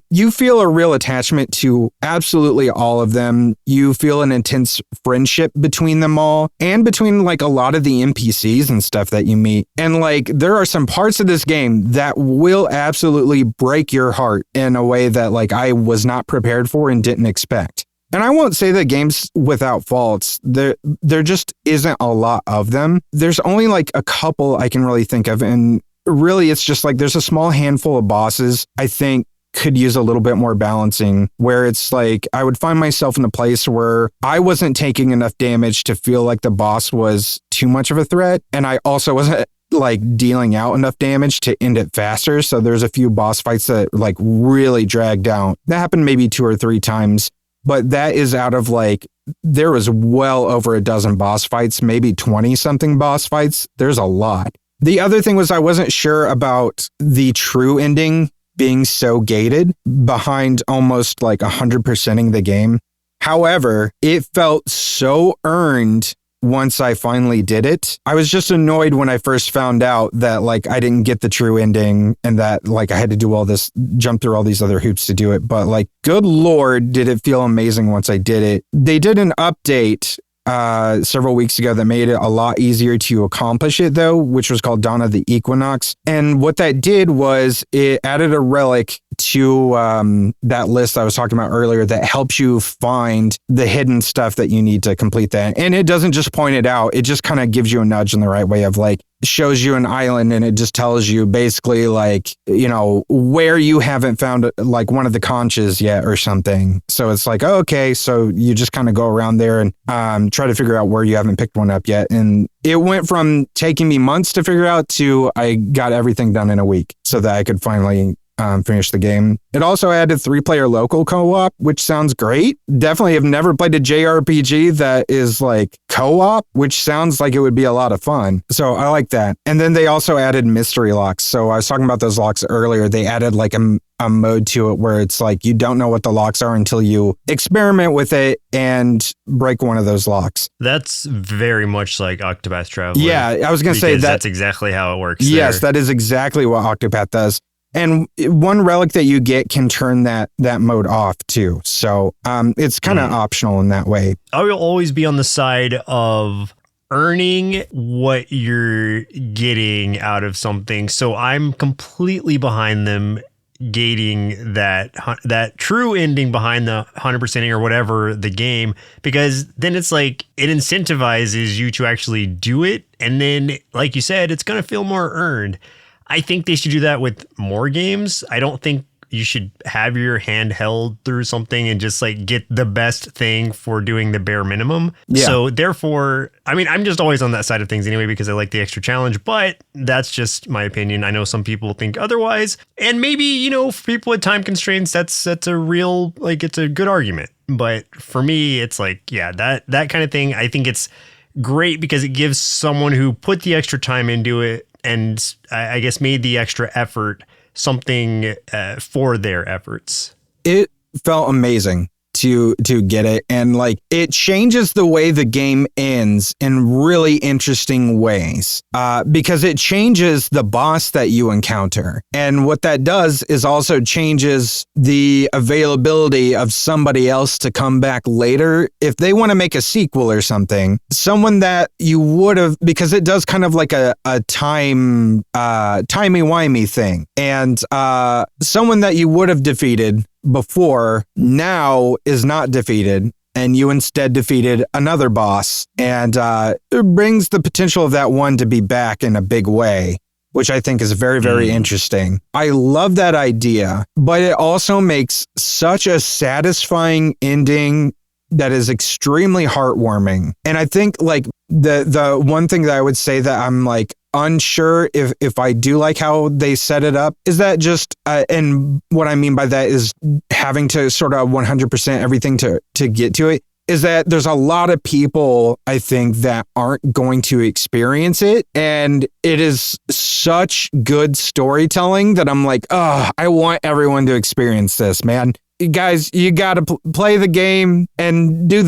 You feel a real attachment to absolutely all of them. You feel an intense friendship between them all and between like a lot of the NPCs and stuff that you meet. And like there are some parts of this game that will absolutely break your heart in a way that like I was not prepared for and didn't expect. And I won't say that games without faults. There just isn't a lot of them. There's only like a couple I can really think of. And really, it's just like there's a small handful of bosses I think could use a little bit more balancing, where it's like I would find myself in a place where I wasn't taking enough damage to feel like the boss was too much of a threat. And I also wasn't like dealing out enough damage to end it faster. So there's a few boss fights that like really dragged out. That happened maybe 2 or 3 times. But that is out of like, there was well over a dozen boss fights, maybe 20 something boss fights. There's a lot. The other thing was I wasn't sure about the true ending being so gated behind almost like 100%ing the game. However, it felt so earned once I finally did it. I was just annoyed when I first found out that like I didn't get the true ending and that like I had to do all this, jump through all these other hoops to do it. But like, good Lord, did it feel amazing once I did it. They did an update several weeks ago that made it a lot easier to accomplish it though, which was called Dawn of the Equinox. And what that did was it added a relic to that list I was talking about earlier that helps you find the hidden stuff that you need to complete that. And it doesn't just point it out, it just kind of gives you a nudge in the right way of like, shows you an island and it just tells you basically like, you know, where you haven't found like one of the conches yet or something. So it's like, oh, okay, so you just kind of go around there and try to figure out where you haven't picked one up yet. And it went from taking me months to figure out to I got everything done in a week so that I could finally finish the game. It also added 3-player local co-op, which sounds great. Definitely have never played a JRPG that is like co-op, which sounds like it would be a lot of fun. So I like that. And then they also added mystery locks. So I was talking about those locks earlier. They added like a mode to it where it's like you don't know what the locks are until you experiment with it and break one of those locks. That's very much like Octopath Traveler. Yeah, I was going to say that's exactly how it works. Yes, that is exactly what Octopath does. And one relic that you get can turn that mode off too. So it's kind of optional in that way. I will always be on the side of earning what you're getting out of something. So I'm completely behind them gating that true ending behind the 100%ing or whatever the game, because then it's like it incentivizes you to actually do it. And then, like you said, it's going to feel more earned. I think they should do that with more games. I don't think you should have your hand held through something and just like get the best thing for doing the bare minimum. Yeah. So therefore, I mean, I'm just always on that side of things anyway, because I like the extra challenge, but that's just my opinion. I know some people think otherwise, and maybe, you know, for people with time constraints, that's a real, like, it's a good argument. But for me, it's like, yeah, that kind of thing. I think it's great because it gives someone who put the extra time into it and I guess made the extra effort something for their efforts. It felt amazing to get it, and like it changes the way the game ends in really interesting ways because it changes the boss that you encounter, and what that does is also changes the availability of somebody else to come back later if they want to make a sequel or something. Someone that you would have, because it does kind of like a timey-wimey thing, and someone that you would have defeated before now is not defeated, and you instead defeated another boss, and it brings the potential of that one to be back in a big way, which I think is very, very interesting. I love that idea, but it also makes such a satisfying ending that is extremely heartwarming. And I think like the one thing that I would say that I'm like unsure if I do like how they set it up is that just and what I mean by that is having to sort of 100% everything to get to it, is that there's a lot of people I think that aren't going to experience it, and it is such good storytelling that I'm like, oh, I want everyone to experience this, man. Guys, you gotta play the game and do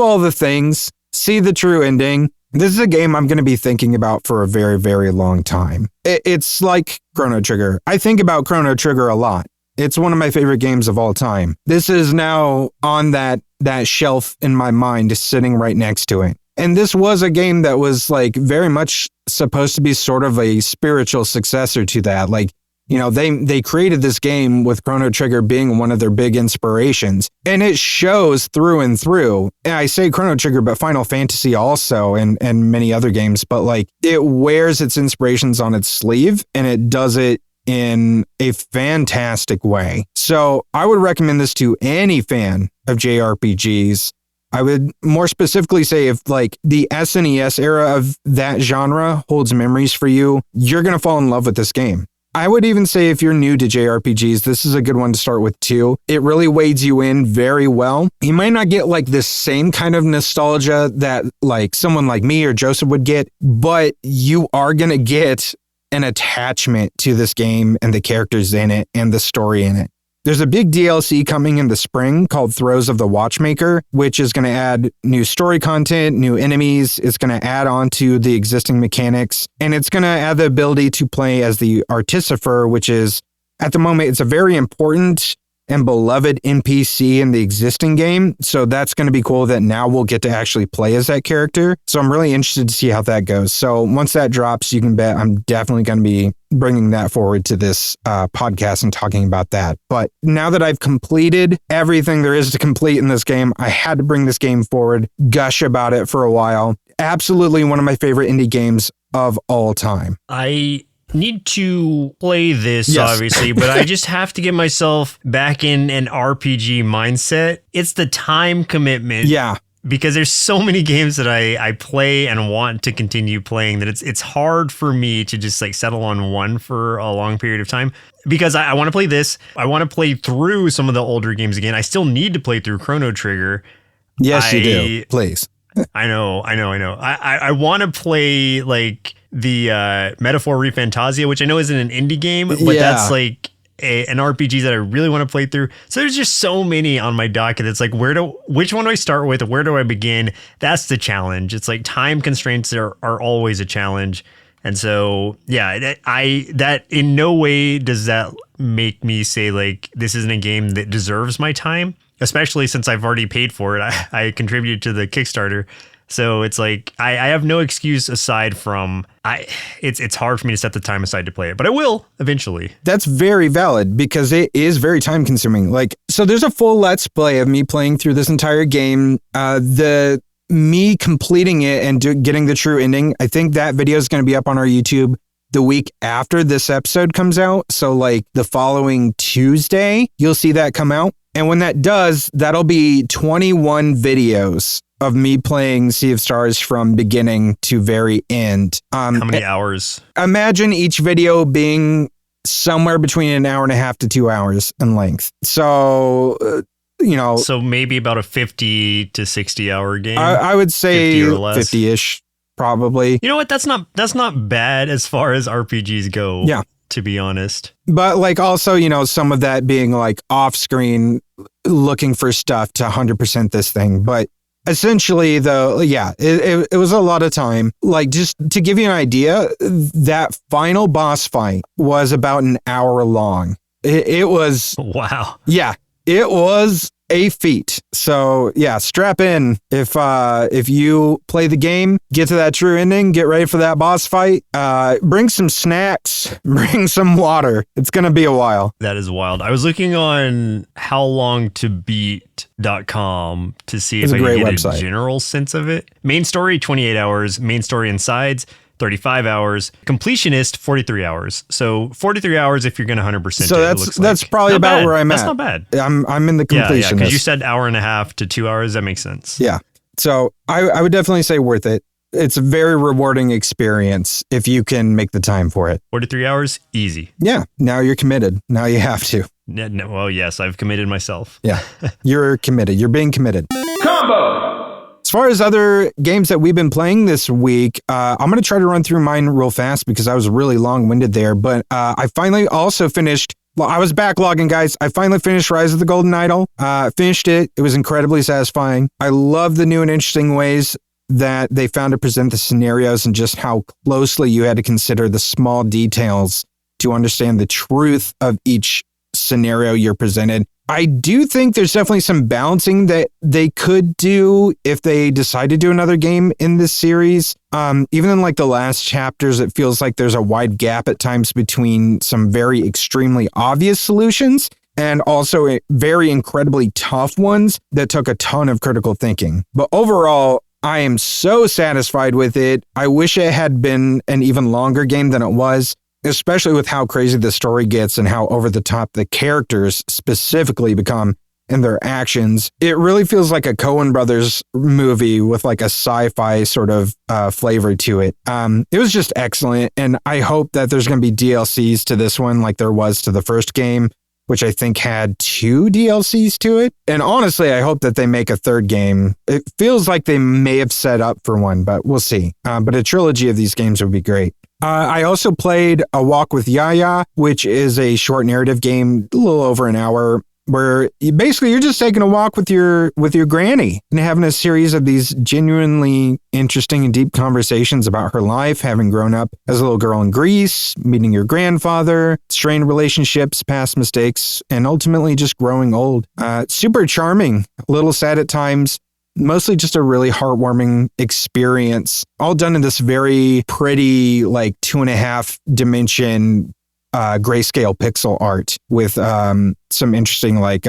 all the things, see the true ending. This is a game I'm going to be thinking about for a very, very long time. It's like Chrono Trigger. I think about Chrono Trigger a lot. It's one of my favorite games of all time. This is now on that shelf in my mind, sitting right next to it. And this was a game that was like very much supposed to be sort of a spiritual successor to that. Like, you know, they created this game with Chrono Trigger being one of their big inspirations, and it shows through and through. And I say Chrono Trigger, but Final Fantasy also, and many other games, but like it wears its inspirations on its sleeve, and it does it in a fantastic way. So I would recommend this to any fan of JRPGs. I would more specifically say if like the SNES era of that genre holds memories for you, you're going to fall in love with this game. I would even say if you're new to JRPGs, this is a good one to start with too. It really wades you in very well. You might not get like the same kind of nostalgia that like someone like me or Joseph would get, but you are going to get an attachment to this game and the characters in it and the story in it. There's a big DLC coming in the spring called Throes of the Watchmaker, which is going to add new story content, new enemies. It's going to add on to the existing mechanics, and it's going to add the ability to play as the Artificer, which is, at the moment, it's a very important and beloved NPC in the existing game. So that's going to be cool that now we'll get to actually play as that character. So I'm really interested to see how that goes. So once that drops, you can bet I'm definitely going to be bringing that forward to this podcast and talking about that. But now that I've completed everything there is to complete in this game, I had to bring this game forward, gush about it for a while. Absolutely one of my favorite indie games of all time. I need to play this, obviously, but I just have to get myself back in an RPG mindset. It's the time commitment. Yeah. Because there's so many games that I play and want to continue playing that it's hard for me to just like settle on one for a long period of time, because I want to play this. I want to play through some of the older games again. I still need to play through Chrono Trigger. Yes, you do. Please. I know. I want to play like the Metaphor Refantasia, which I know isn't an indie game, but that's like an RPG that I really want to play through. So there's just so many on my docket. It's like, which one do I start with? Where do I begin? That's the challenge. It's like time constraints are always a challenge. And so, yeah, that in no way does that make me say like, this isn't a game that deserves my time, especially since I've already paid for it. I contributed to the Kickstarter. So it's like, I have no excuse aside from, it's hard for me to set the time aside to play it, but I will eventually. That's very valid because it is very time consuming. Like, so there's a full Let's Play of me playing through this entire game. Me completing it and getting the true ending. I think that video is going to be up on our YouTube the week after this episode comes out. So like the following Tuesday, you'll see that come out. And when that does, that'll be 21 videos of me playing Sea of Stars from beginning to very end. How many hours? Imagine each video being somewhere between an hour and a half to 2 hours in length. So, so maybe about a 50 to 60 hour game. I would say 50-ish, probably. You know what? That's not bad as far as RPGs go. Yeah. to be honest. But like also, some of that being like off screen looking for stuff to 100% this thing. But essentially, though, yeah, it was a lot of time. Like, just to give you an idea, that final boss fight was about an hour long. It was... Wow. Yeah, it was a feat. So, yeah, strap in. If you play the game, get to that true ending, get ready for that boss fight, bring some snacks, bring some water. It's going to be a while. That is wild. I was looking on howlongtobeat.com to see if I could get a general sense of it. Main story, 28 hours. Main story and sides, 35 hours. Completionist, 43 hours. So 43 hours if you're going to 100%. So that's probably about where I'm at. That's not bad. I'm in the completionist. Yeah, because you said hour and a half to 2 hours. That makes sense. Yeah. So I would definitely say worth it. It's a very rewarding experience if you can make the time for it. 43 hours, easy. Yeah. Now you're committed. Now you have to. No, well, yes, I've committed myself. Yeah. You're committed. You're being committed. Combo! As far as other games that we've been playing this week, I'm going to try to run through mine real fast because I was really long-winded there. But I finally also finished... Well, I was backlogging, guys. I finally finished Rise of the Golden Idol. Finished it. It was incredibly satisfying. I love the new and interesting ways that they found to present the scenarios and just how closely you had to consider the small details to understand the truth of each scenario you're presented. I do think there's definitely some balancing that they could do if they decide to do another game in this series. Even in like the last chapters, it feels like there's a wide gap at times between some very extremely obvious solutions and also very incredibly tough ones that took a ton of critical thinking. But overall, I am so satisfied with it. I wish it had been an even longer game than it was, especially with how crazy the story gets and how over the top the characters specifically become in their actions. It really feels like a Coen Brothers movie with like a sci-fi sort of flavor to it. It was just excellent, and I hope that there's going to be DLCs to this one like there was to the first game, which I think had 2 DLCs to it. And honestly, I hope that they make a third game. It feels like they may have set up for one, but we'll see. But a trilogy of these games would be great. I also played A Walk with Yiayia, which is a short narrative game, a little over an hour, where you're just taking a walk with your granny and having a series of these genuinely interesting and deep conversations about her life, having grown up as a little girl in Greece, meeting your grandfather, strained relationships, past mistakes, and ultimately just growing old. Super charming, a little sad at times. Mostly just a really heartwarming experience, all done in this very pretty, like 2.5 dimension grayscale pixel art with some interesting like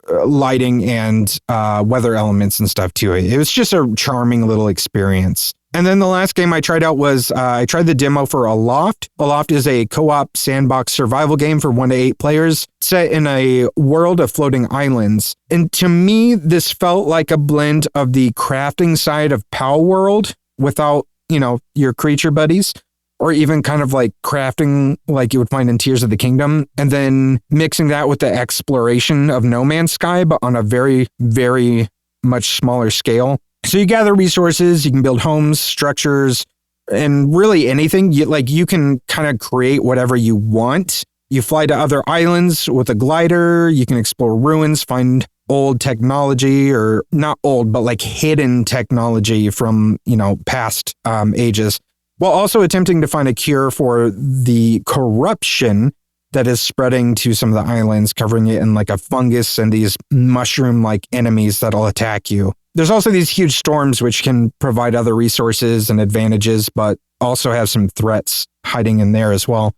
lighting and weather elements and stuff to it. It was just a charming little experience. And then the last game I tried out was I tried the demo for Aloft. Aloft is a co-op sandbox survival game for 1 to 8 players set in a world of floating islands. And to me, this felt like a blend of the crafting side of Pow World without, your creature buddies, or even kind of like crafting like you would find in Tears of the Kingdom, and then mixing that with the exploration of No Man's Sky, but on a very, very much smaller scale. So you gather resources, you can build homes, structures, and really anything. You can kind of create whatever you want. You fly to other islands with a glider. You can explore ruins, find old technology, or not old, but like hidden technology from, past ages, while also attempting to find a cure for the corruption that is spreading to some of the islands, covering it in like a fungus and these mushroom-like enemies that'll attack you. There's also these huge storms which can provide other resources and advantages, but also have some threats hiding in there as well.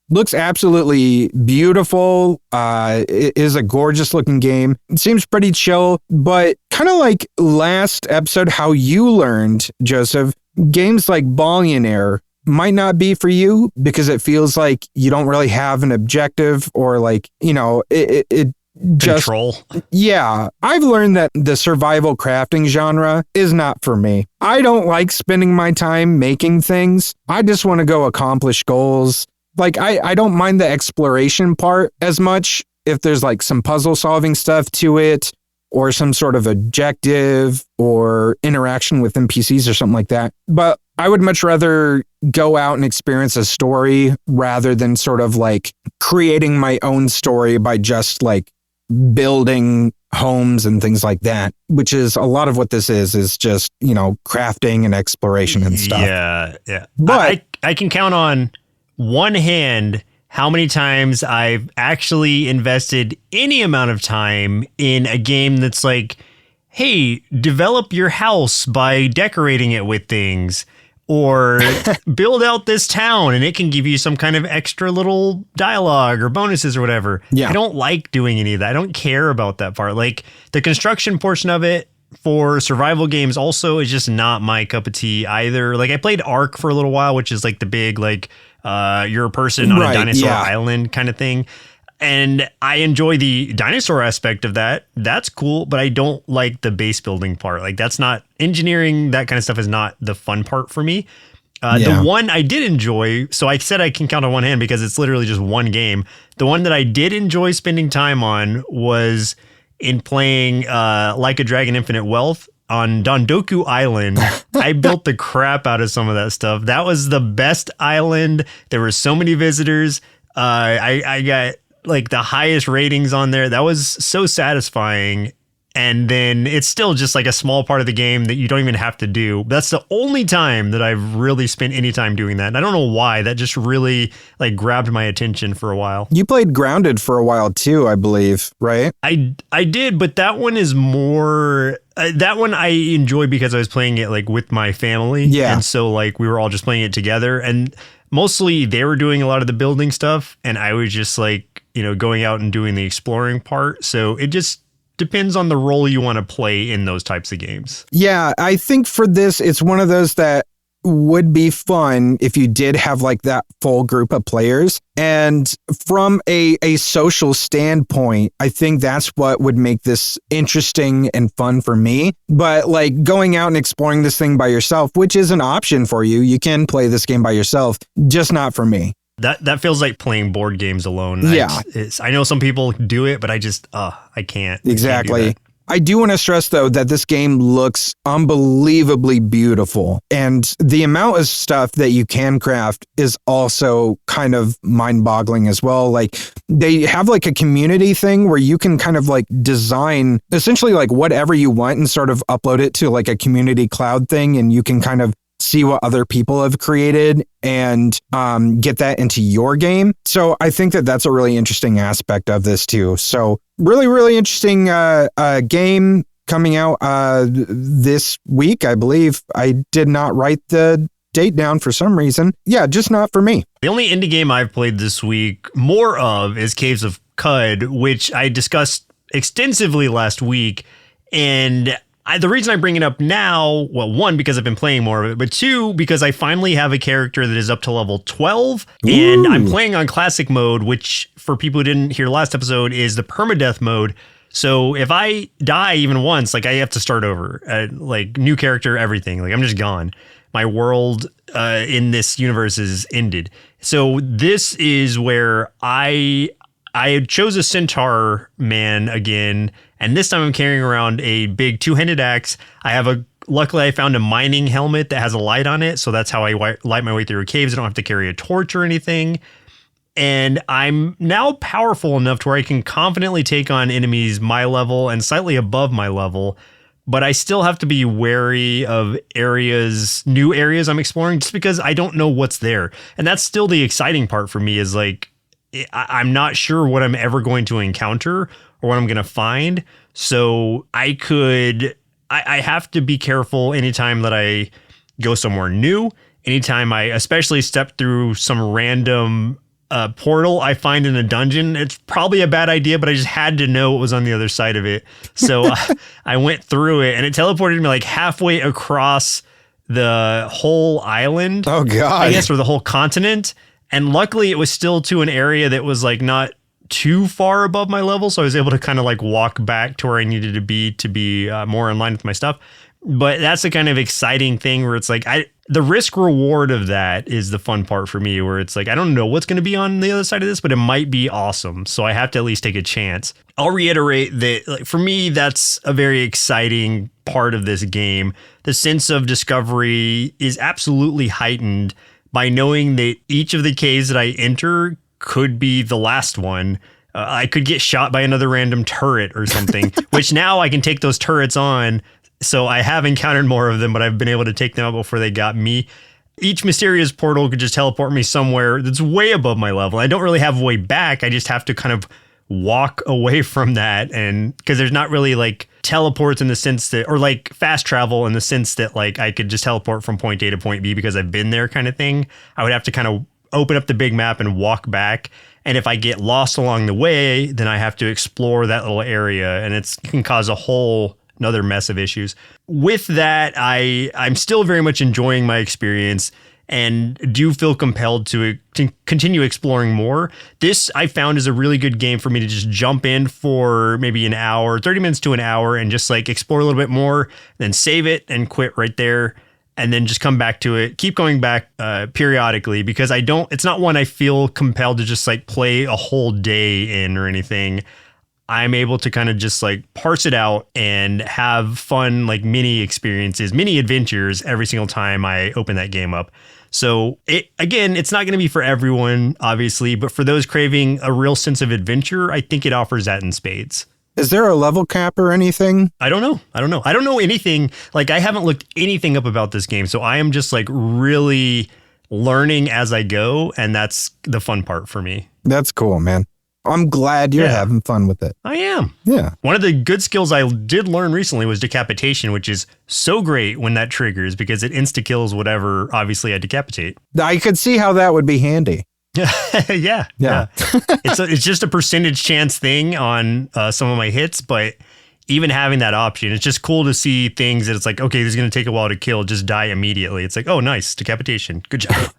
Looks absolutely beautiful. It is a gorgeous looking game. It seems pretty chill, but kind of like last episode, how you learned, Joseph, games like Billionaire might not be for you because it feels like you don't really have an objective or like, it just control. Yeah, I've learned that the survival crafting genre is not for me. I don't like spending my time making things. I just want to go accomplish goals. Like I don't mind the exploration part as much if there's like some puzzle solving stuff to it or some sort of objective or interaction with NPCs or something like that. But I would much rather go out and experience a story rather than sort of like creating my own story by just like building homes and things like that, which is a lot of what this is just, crafting and exploration and stuff. Yeah. But I can count on one hand how many times I've actually invested any amount of time in a game that's like, hey, develop your house by decorating it with things, or build out this town and it can give you some kind of extra little dialogue or bonuses or whatever. Yeah. I don't like doing any of that. I don't care about that part. Like the construction portion of it for survival games also is just not my cup of tea either. Like I played Ark for a little while, which is like the big, like you're a person on a dinosaur island kind of thing. And I enjoy the dinosaur aspect of that. That's cool, but I don't like the base building part. Like that's not engineering. That kind of stuff is not the fun part for me. The one I did enjoy, so I said I can count on one hand because it's literally just one game. The one that I did enjoy spending time on was in playing Like a Dragon Infinite Wealth on Dondoku Island. I built the crap out of some of that stuff. That was the best island. There were so many visitors. I got like the highest ratings on there. That was so satisfying. And then it's still just like a small part of the game that you don't even have to do. That's the only time that I've really spent any time doing that. And I don't know why. That just really like grabbed my attention for a while. You played Grounded for a while too, I believe, right? I did, but that one is more... that one I enjoy because I was playing it like with my family. Yeah. And so like we were all just playing it together. And mostly they were doing a lot of the building stuff. And I was just like, going out and doing the exploring part. So it just depends on the role you want to play in those types of games. Yeah, I think for this, it's one of those that would be fun if you did have like that full group of players. And from a social standpoint, I think that's what would make this interesting and fun for me. But like going out and exploring this thing by yourself, which is an option for you. You can play this game by yourself, just not for me. That feels like playing board games alone. Yeah. I know some people do it, but I just, I can't. Exactly. I do want to stress, though, that this game looks unbelievably beautiful. And the amount of stuff that you can craft is also kind of mind-boggling as well. Like, they have like a community thing where you can kind of like design essentially like whatever you want and sort of upload it to like a community cloud thing. And you can kind of see what other people have created and get that into your game. So I think that that's a really interesting aspect of this too. So really, really interesting game coming out this week, I believe. I did not write the date down for some reason. Yeah, just not for me. The only indie game I've played this week more of is Caves of Cud, which I discussed extensively last week. And the reason I bring it up now, well, one, because I've been playing more of it, but two, because I finally have a character that is up to level 12, and I'm playing on classic mode, which for people who didn't hear last episode is the permadeath mode. So if I die even once, like I have to start over, like new character, everything, like I'm just gone. My world in this universe is ended. So this is where I chose a centaur man again, and this time I'm carrying around a big two-handed axe. Luckily I found a mining helmet that has a light on it, so that's how I light my way through caves. I don't have to carry a torch or anything. And I'm now powerful enough to where I can confidently take on enemies my level and slightly above my level, but I still have to be wary of new areas I'm exploring just because I don't know what's there. And that's still the exciting part for me, is like, I'm not sure what I'm ever going to encounter or what I'm going to find. So I have to be careful anytime that I go somewhere new, anytime I especially step through some random portal I find in a dungeon. It's probably a bad idea, but I just had to know what was on the other side of it. So I went through it and it teleported me like halfway across the whole island. Oh, God. I guess, or the whole continent. And luckily it was still to an area that was like not too far above my level. So I was able to kind of like walk back to where I needed to be more in line with my stuff. But that's the kind of exciting thing where it's like, the risk reward of that is the fun part for me, where it's like, I don't know what's going to be on the other side of this, but it might be awesome. So I have to at least take a chance. I'll reiterate that, like, for me, that's a very exciting part of this game. The sense of discovery is absolutely heightened by knowing that each of the caves that I enter could be the last one. I could get shot by another random turret or something, which now I can take those turrets on. So I have encountered more of them, but I've been able to take them out before they got me. Each mysterious portal could just teleport me somewhere that's way above my level. I don't really have a way back. I just have to kind of walk away from that. And because there's not really like teleports in the sense that, or like fast travel in the sense that like I could just teleport from point A to point B because I've been there kind of thing. I would have to kind of open up the big map and walk back. And if I get lost along the way, then I have to explore that little area, and it can cause a whole another mess of issues. With that, I'm still very much enjoying my experience and do feel compelled to continue exploring more. This I found is a really good game for me to just jump in for maybe an hour, 30 minutes to an hour, and just like explore a little bit more, then save it and quit right there. And then just come back to it, keep going back periodically, because it's not one I feel compelled to just like play a whole day in or anything. I'm able to kind of just like parse it out and have fun, like mini experiences, mini adventures every single time I open that game up. So it's not going to be for everyone, obviously, but for those craving a real sense of adventure, I think it offers that in spades. Is there a level cap or anything? I don't know. I don't know anything. Like, I haven't looked anything up about this game. So I am just like really learning as I go. And that's the fun part for me. That's cool, man. I'm glad you're having fun with it. I am. Yeah. One of the good skills I did learn recently was decapitation, which is so great when that triggers because it insta kills whatever obviously I decapitate. I could see how that would be handy. Yeah. It's just a percentage chance thing on some of my hits, but even having that option, it's just cool to see things that it's like, okay, this is going to take a while to kill, just die immediately. It's like, oh, nice, decapitation. Good job.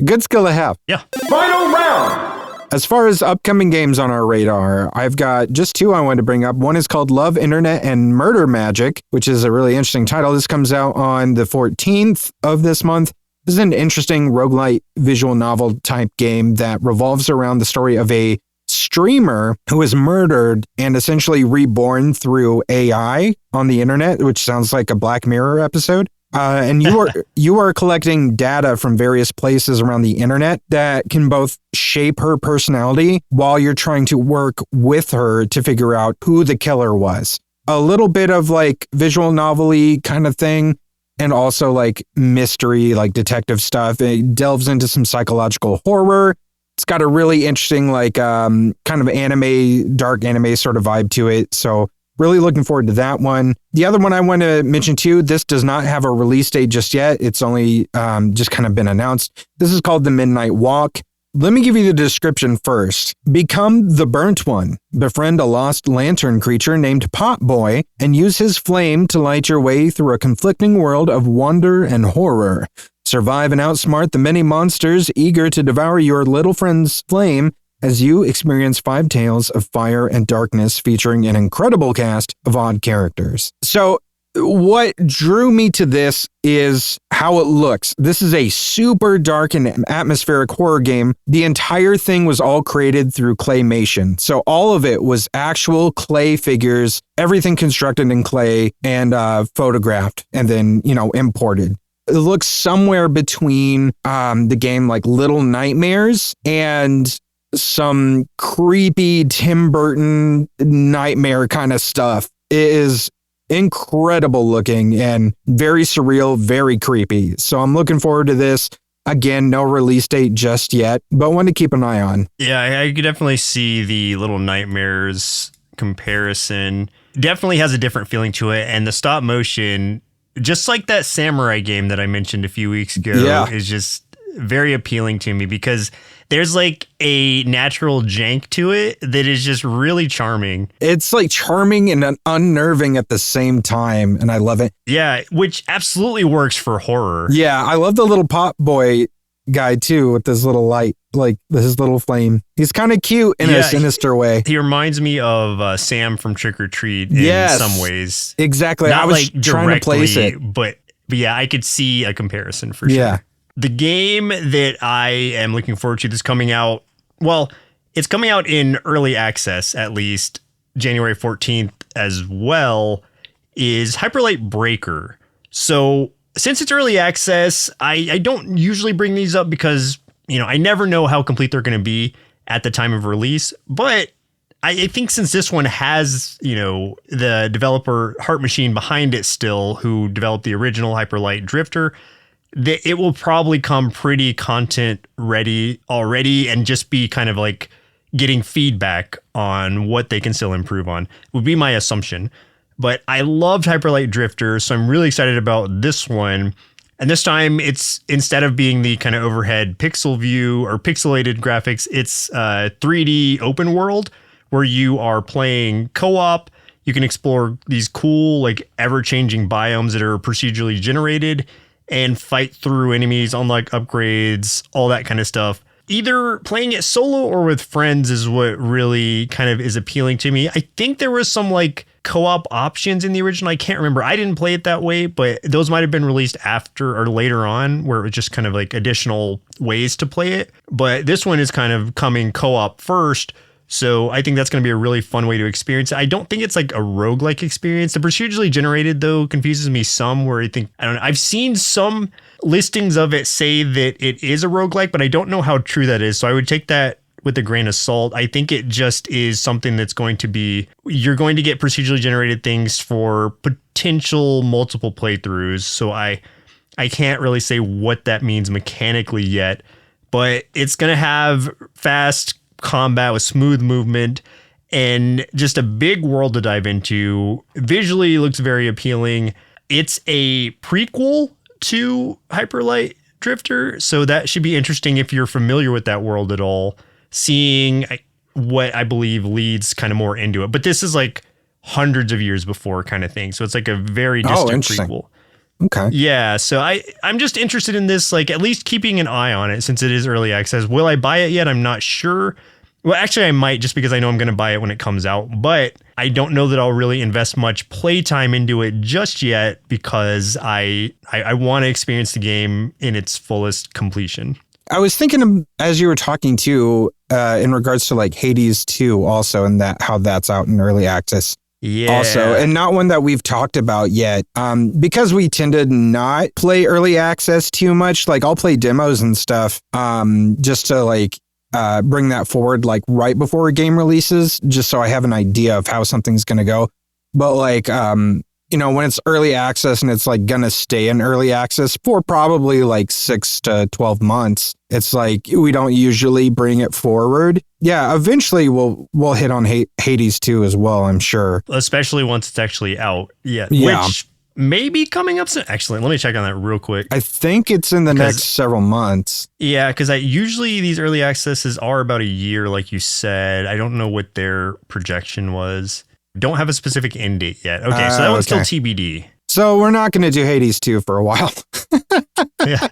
Good skill to have. Yeah. Final round. As far as upcoming games on our radar, I've got just two I wanted to bring up. One is called Love, Internet, and Murder Magic, which is a really interesting title. This comes out on the 14th of this month. This is an interesting roguelite visual novel type game that revolves around the story of a streamer who is murdered and essentially reborn through AI on the internet, which sounds like a Black Mirror episode. And you are collecting data from various places around the internet that can both shape her personality while you're trying to work with her to figure out who the killer was. A little bit of like visual novel-y kind of thing. And also like mystery, like detective stuff. It delves into some psychological horror. It's got a really interesting, like kind of anime, dark anime sort of vibe to it. So really looking forward to that one. The other one I want to mention too, this does not have a release date just yet. It's only just kind of been announced. This is called The Midnight Walk. Let me give you the description first. Become the Burnt One. Befriend a lost lantern creature named Pot Boy and use his flame to light your way through a conflicting world of wonder and horror. Survive and outsmart the many monsters eager to devour your little friend's flame as you experience 5 tales of fire and darkness featuring an incredible cast of odd characters. So what drew me to this is how it looks. This is a super dark and atmospheric horror game. The entire thing was all created through claymation. So all of it was actual clay figures, everything constructed in clay and photographed and then, imported. It looks somewhere between the game like Little Nightmares and some creepy Tim Burton nightmare kind of stuff. It is incredible looking and very surreal, very creepy. So I'm looking forward to this. Again, no release date just yet, but one to keep an eye on. Yeah, I could definitely see the Little Nightmares comparison. Definitely has a different feeling to it. And the stop motion, just like that samurai game that I mentioned a few weeks ago, is just very appealing to me because there's like a natural jank to it that is just really charming. It's like charming and unnerving at the same time, and I love it. Yeah, which absolutely works for horror. Yeah, I love the little Pot Boy guy too with this little light, like his little flame. He's kind of cute in a sinister way. He reminds me of Sam from Trick or Treat in some ways. Exactly. Not I was like trying to place it. but But yeah, I could see a comparison for sure. Yeah. The game that I am looking forward to that's coming out, well, it's coming out in early access, at least January 14th as well, is Hyperlight Breaker. So since it's early access, I don't usually bring these up because, I never know how complete they're going to be at the time of release. But I think since this one has, the developer Heart Machine behind it still, who developed the original Hyperlight Drifter, that it will probably come pretty content ready already and just be kind of like getting feedback on what they can still improve on, would be my assumption. But I loved Hyperlight Drifter, so I'm really excited about this one. And this time, it's instead of being the kind of overhead pixel view or pixelated graphics, it's 3D open world where you are playing co-op. You can explore these cool, like ever-changing biomes that are procedurally generated and fight through enemies, unlock upgrades, all that kind of stuff. Either playing it solo or with friends is what really kind of is appealing to me. I think there was some like co-op options in the original. I can't remember. I didn't play it that way, but those might have been released after or later on where it was just kind of like additional ways to play it. But this one is kind of coming co-op first. So I think that's going to be a really fun way to experience it. I don't think it's like a roguelike experience. The procedurally generated, though, confuses me some where I don't know. I've seen some listings of it say that it is a roguelike, but I don't know how true that is. So I would take that with a grain of salt. I think it just is something that's going to be, you're going to get procedurally generated things for potential multiple playthroughs. So I can't really say what that means mechanically yet, but it's going to have fast combat with smooth movement and just a big world to dive into. Visually looks very appealing. It's a prequel to Hyperlight Drifter, so that should be interesting if you're familiar with that world at all, seeing what I believe leads kind of more into it. But this is like hundreds of years before kind of thing, so it's like a very distant prequel. Okay. Yeah, so I'm just interested in this, like at least keeping an eye on it since it is early access. Will I buy it yet? I'm not sure. Well, actually, I might just because I know I'm going to buy it when it comes out, but I don't know that I'll really invest much playtime into it just yet because I want to experience the game in its fullest completion. I was thinking as you were talking too, in regards to like Hades 2 also, and that how that's out in early access. Yeah. Also, and not one that we've talked about yet, because we tend to not play early access too much. Like I'll play demos and stuff, just to like bring that forward, like right before a game releases, just so I have an idea of how something's gonna go. But like, when it's early access and it's like gonna stay in early access for probably like 6 to 12 months, it's like we don't usually bring it forward. Yeah, eventually we'll hit on Hades 2 as well, I'm sure. Especially once it's actually out. Yeah. Which may be coming up soon. Actually, let me check on that real quick. I think it's in the next several months. Yeah, because usually these early accesses are about a year, like you said. I don't know what their projection was. Don't have a specific end date yet. Okay, so that one's still TBD. So we're not going to do Hades 2 for a while. Yeah.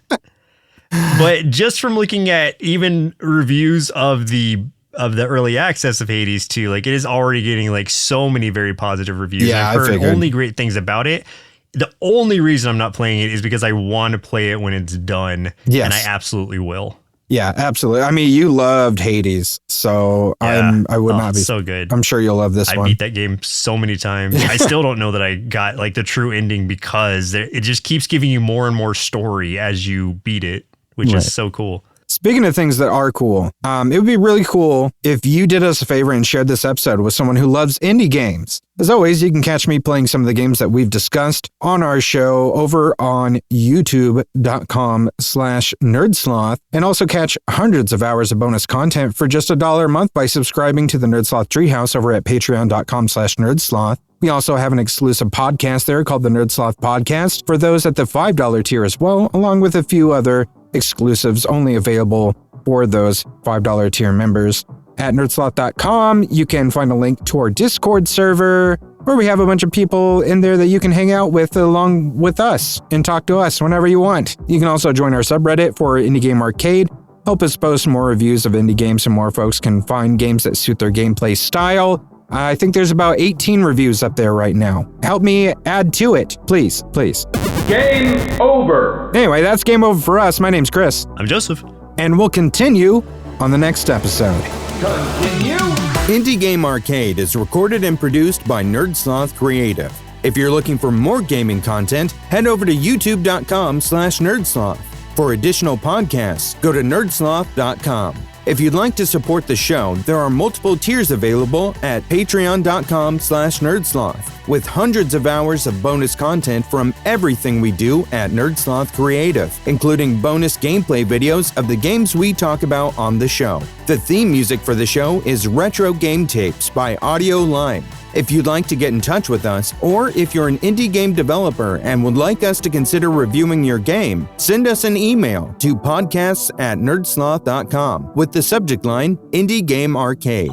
But just from looking at even reviews of the early access of Hades 2, like it is already getting like so many very positive reviews. Yeah, I've heard only great things about it. The only reason I'm not playing it is because I want to play it when it's done. Yes. And I absolutely will. Yeah, absolutely. I mean, you loved Hades, so yeah. I would not be so good. I'm sure you'll love this one. I beat that game so many times. I still don't know that I got like the true ending because it just keeps giving you more and more story as you beat it, which is so cool. Speaking of things that are cool, it would be really cool if you did us a favor and shared this episode with someone who loves indie games. As always, you can catch me playing some of the games that we've discussed on our show over on youtube.com/nerdsloth, and also catch hundreds of hours of bonus content for just $1 a month by subscribing to the Nerdsloth Treehouse over at patreon.com/nerdsloth. We also have an exclusive podcast there called the Nerdsloth Podcast for those at the $5 tier as well, along with a few other exclusives only available for those $5 tier members. At nerdsloth.com, you can find a link to our Discord server where we have a bunch of people in there that you can hang out with along with us and talk to us whenever you want. You can also join our subreddit for Indie Game Arcade, help us post more reviews of indie games so more folks can find games that suit their gameplay style. I think there's about 18 reviews up there right now. Help me add to it, please. Game over. Anyway, that's game over for us. My name's Chris. I'm Joseph. And we'll continue on the next episode. Continue. Indie Game Arcade is recorded and produced by Sloth Creative. If you're looking for more gaming content, head over to youtube.com/nerdsloth. For additional podcasts, go to nerdsloth.com. If you'd like to support the show, there are multiple tiers available at patreon.com/nerdsloth, with hundreds of hours of bonus content from everything we do at Sloth Creative, including bonus gameplay videos of the games we talk about on the show. The theme music for the show is Retro Game Tapes by Audio Lime. If you'd like to get in touch with us, or if you're an indie game developer and would like us to consider reviewing your game, send us an email to podcasts@nerdsloth.com with the subject line Indie Game Arcade.